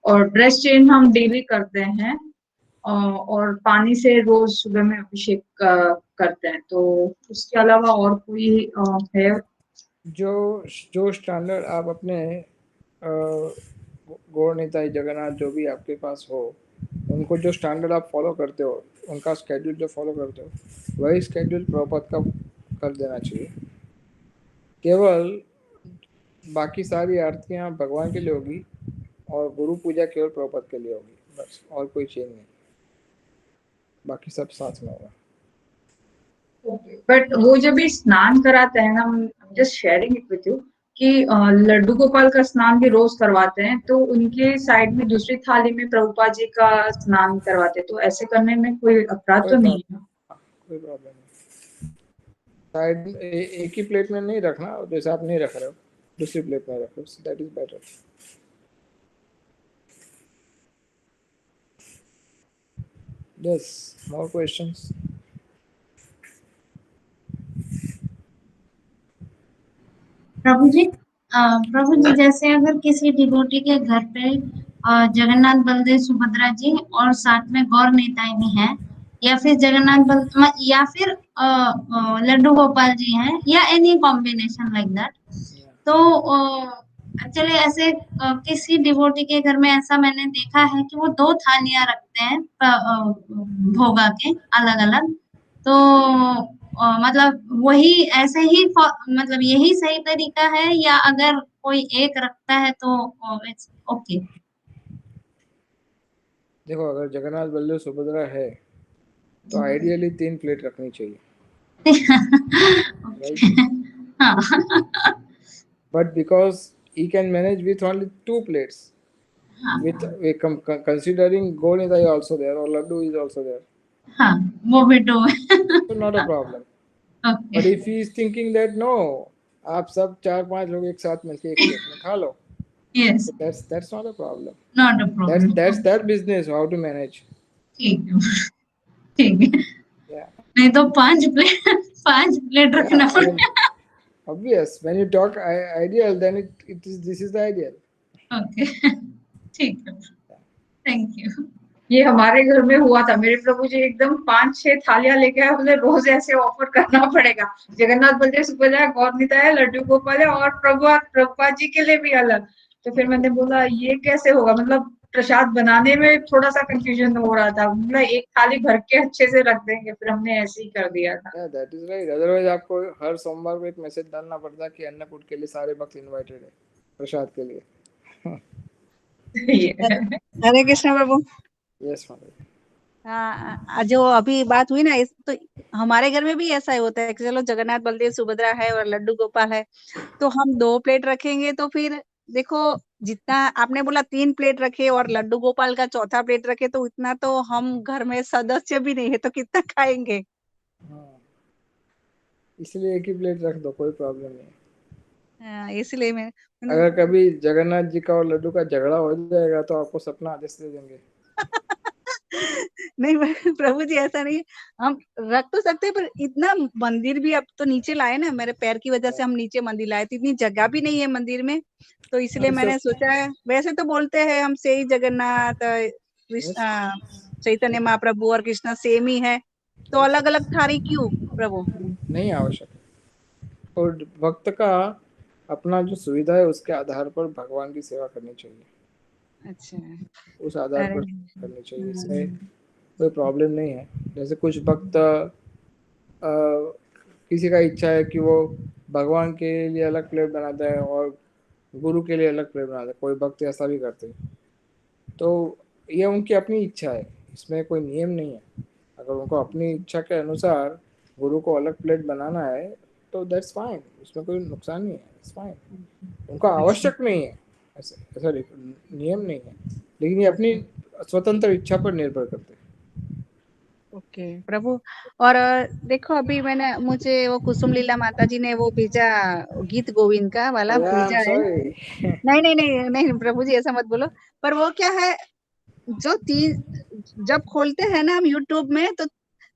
और ड्रेस चेंज हम डेली करते हैं, और पानी से रोज सुबह में अभिषेक करते हैं, तो उसके अलावा और कोई है? जो स्टैंडर्ड आप अपने गौर निताई जगन्नाथ जो भी आपके पास हो, उनको जो स्टैंडर्ड आप फॉलो करते हो, उनका स्केड्यूल जो फॉलो करते हो, वही स्केड्यूल प्रभुपाद का कर देना चाहिए. केवल बाकी सारी आरतियाँ भगवान के लिए होगी और गुरु पूजा केवल प्रभुपाद के लिए होगी, बस, और कोई चेंज नहीं. बाकी सब साथ में होगा. बट वो जब भी स्नान कराते हैं ना, just sharing it with you, कि लड्डू गोपाल का स्नान भी रोज करवाते हैं, तो उनके साइड में दूसरी थाली में प्रभुपाद जी का स्नान करवाते हैं, तो ऐसे करने में कोई अपराध तो नहीं है? कोई प्रॉब्लम नहीं. साइड एक ही प्लेट में नहीं रखना, जैसे आप नहीं रख रहे हो दूसरी प्लेट में रखो, that is better. Yes, more questions? प्रभु जी जैसे अगर किसी डिवोटी के घर पे जगन्नाथ बलदेव सुभद्रा जी और साथ में गौर निताई भी हैं, या फिर या फिर लड्डू गोपाल जी हैं, या एनी कॉम्बिनेशन लाइक दैट, तो एक्चुअली ऐसे किसी डिवोटी के घर में ऐसा मैंने देखा है कि वो 2 थालियां रखते हैं भोगा के अलग अलग, तो मतलब वही ऐसे ही मतलब यही सही तरीका है, या अगर कोई एक रखता है तो इट्स ओके? देखो, अगर जगन्नाथ बलदेव सुभद्रा है तो आइडियली 3 प्लेट रखनी चाहिए. But because he can manage with only 2 plates, with considering Gonidai also there or Laddu is also there, वो भी 2 so not a problem. Okay. But if he is thinking that no, आप सब 4-5 लोग एक साथ मिलके एक प्लेट में खा लो, Yes, so that's not a problem. not a problem. That's that business, how to manage. ठीक है. Yeah. नहीं तो 5 प्लेट रखना पड़ेगा. Obvious. When you talk ideal, then this is the ideal. Okay. ठीक है. Thank you. ये हमारे घर में हुआ था, मेरे प्रभु जी एकदम 5-6 थालियां लेके आए, बोले रोज ऐसे ऑफर करना पड़ेगा, जगन्नाथ बलदेव सुभद्रा, गौर निताई, लड्डू गोपाल और प्रभुपाद जी के लिए भी अलग. तो फिर मैंने बोला ये कैसे होगा, मतलब प्रसाद बनाने में थोड़ा सा कंफ्यूजन हो रहा था, मतलब एक थाली भर के अच्छे से रख देंगे, फिर हमने ऐसे ही कर दिया था. Yeah, that is right. Otherwise आपको हर सोमवार को एक मैसेज डालना पड़ता कि अन्नकूट के लिए सारे भक्त इनवाइटेड है प्रसाद के लिए. हरे कृष्ण प्रभु. यस माता. हाँ, जो अभी बात हुई ना, इस तो हमारे घर में भी ऐसा ही होता है कि चलो जगन्नाथ बलदेव सुभद्रा है और लड्डू गोपाल है, तो हम 2 प्लेट रखेंगे, तो फिर देखो जितना आपने बोला 3 प्लेट रखे और लड्डू गोपाल का 4था प्लेट रखे, तो इतना तो हम घर में सदस्य भी नहीं है, तो कितना खाएंगे? इसलिए एक ही प्लेट रख दो, कोई प्रॉब्लम नहीं. इसलिए मैं अगर कभी जगन्नाथ जी का और लड्डू का झगड़ा हो जाएगा तो आपको सपना आदेश दे देंगे. नहीं प्रभु जी, ऐसा नहीं, हम रख तो सकते हैं, पर इतना मंदिर भी अब तो नीचे लाए ना, मेरे पैर की वजह से हम नीचे मंदिर लाए, तो इतनी जगह भी नहीं है मंदिर में, तो इसलिए मैंने सोचा है. वैसे तो बोलते हैं हम से ही जगन्नाथ चैतन्य महाप्रभु और कृष्णा सेम ही है, तो अलग अलग थाली क्यों प्रभु? नहीं आवश्यक. और भक्त का अपना जो सुविधा है उसके आधार पर भगवान की सेवा करनी चाहिए. अच्छा, उस आधार पर करनी चाहिए. इसमें कोई प्रॉब्लम नहीं है। जैसे कुछ भक्त किसी का इच्छा है कि वो भगवान के लिए अलग प्लेट बनाता है और गुरु के लिए अलग प्लेट बनाता है, कोई भक्त ऐसा भी करते हैं। तो ये उनकी अपनी इच्छा है, इसमें कोई नियम नहीं है। अगर उनको अपनी इच्छा के अनुसार गुरु को अलग प्लेट बनाना है तो दैट्स फाइन, उसमें कोई नुकसान नहीं है, इट्स फाइन। उनका आवश्यक नहीं है, ऐसा नियम नहीं है, लेकिन ये अपनी स्वतंत्र इच्छा पर निर्भर करते हैं। ओके प्रभु। और देखो अभी मुझे वो कुसुम लीला माता जी ने वो भेजा, गीत गोविंद का वाला भेजा है। नहीं नहीं नहीं नहीं प्रभु जी ऐसा मत बोलो। पर वो क्या है, जब खोलते हैं ना हम यूट्यूब में तो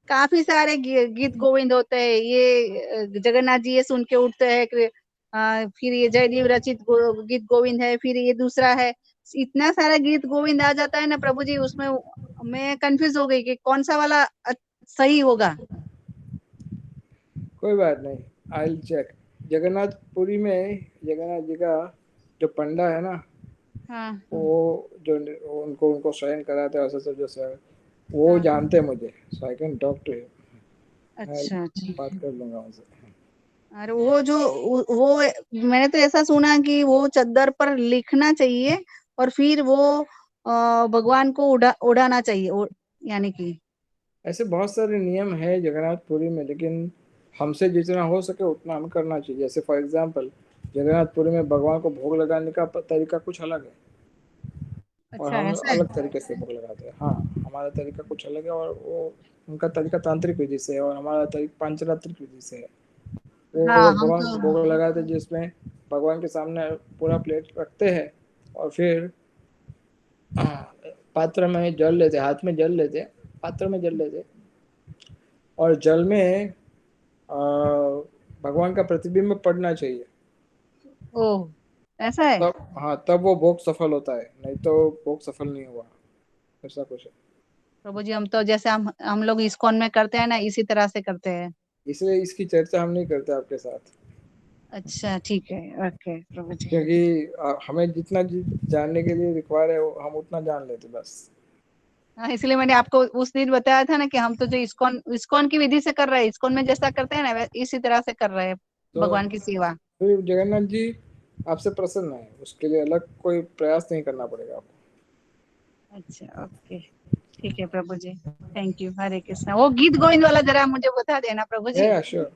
काफी सारे गीत गोविंद होते हैं। ये जगन्नाथ जी ये सुन के उठते हैं, फिर ये जयदेव रचित गीत गोविंद है, फिर ये दूसरा है। इतना सारा गीत गोविंद आ जाता है ना प्रभु जी, उसमें मैं कंफ्यूज हो गई कि कौन सा वाला सही होगा। कोई बात नहीं, आई विल चेक। जगन्नाथपुरी में जगन्नाथ जी का जो पंडा है ना, हाँ। वो जो उनको शयन कराते हैं ऐसा जो सर, वो जानते हैं मुझे, so I can talk to him. अच्छा बात कर लूंगा उनसे। अरे वो मैंने तो ऐसा सुना कि वो चद्दर पर लिखना चाहिए और फिर वो भगवान को उड़ाना चाहिए, यानी कि ऐसे बहुत सारे नियम है जगन्नाथपुरी में, लेकिन हमसे जितना हो सके उतना हम करना चाहिए। जैसे फॉर एग्जांपल जगन्नाथपुरी में भगवान को भोग लगाने का तरीका कुछ अलग है, और अच्छा हम ऐसा है। अलग तरीके से भोग लगाते हैं। हाँ, हमारा तरीका कुछ अलग है, और वो उनका तरीका तांत्रिक विधि से है, और हमारा तरीका पांचरात्रिक विधि से है। वो हाँ लोग हम भगवान तो को भोग लगाते हैं जिसमें भगवान के सामने पूरा प्लेट रखते हैं, और फिर पात्र में जल लेते, हाथ में जल लेते, पात्र में जल लेते, और जल में भगवान का प्रतिबिंब पड़ना चाहिए। ओह ऐसा है। तब हाँ, तब वो भोग सफल होता है, नहीं तो भोग सफल नहीं हुआ, ऐसा कुछ है। प्रभु जी हम तो जैसे हम लोग इस्कॉन में करते हैं ना, इसी तरह से करते हैं। इसलिए इसकी चर्चा हम नहीं करते आपके साथ, अच्छा ठीक है, ओके प्रभु जी। क्योंकि हमें जितना जानने के लिए रिक्वायर है हम उतना जान लेते बस। हाँ इसलिए मैंने आपको उस दिन बताया था ना कि हम तो जो इस्कॉन की विधि से कर रहे हैं, इस्कॉन में जैसा करते हैं ना इसी तरह से कर रहे हैं तो भगवान की सेवा। फिर जगन्नाथ जी आपसे प्रसन्न है, उसके लिए अलग कोई प्रयास नहीं करना पड़ेगा आपको। अच्छा ओके ठीक है प्रभु जी, थैंक यू, हरे कृष्णा। वो गीत गोविंद वाला जरा मुझे बता देना प्रभु जी। श्योर श्योर,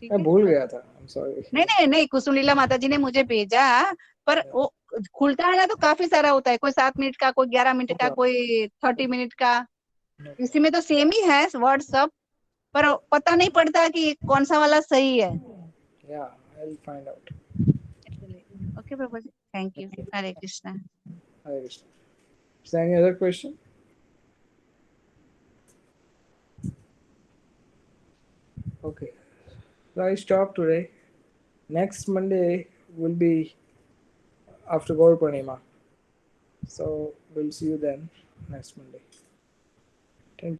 ठीक मैं है। भूल गया था, आई एम सॉरी। नहीं नहीं नहीं, कुसुम लीला माता जी ने मुझे भेजा, पर वो खुलता है ना तो काफी सारा होता है, कोई 7 मिनट का, कोई 11 मिनट का, कोई 30 मिनट का। इसी में तो सेम ही है वर्ड सब, पर पता नहीं पड़ता कि कौन सा वाला सही है। या I will find out. Okay प्रभु जी, thank you, Hare Krishna. Hare Krishna. Is there any other question? Okay, so I stop today. Next Monday will be after Gaur Purnima, so we'll see you then next Monday.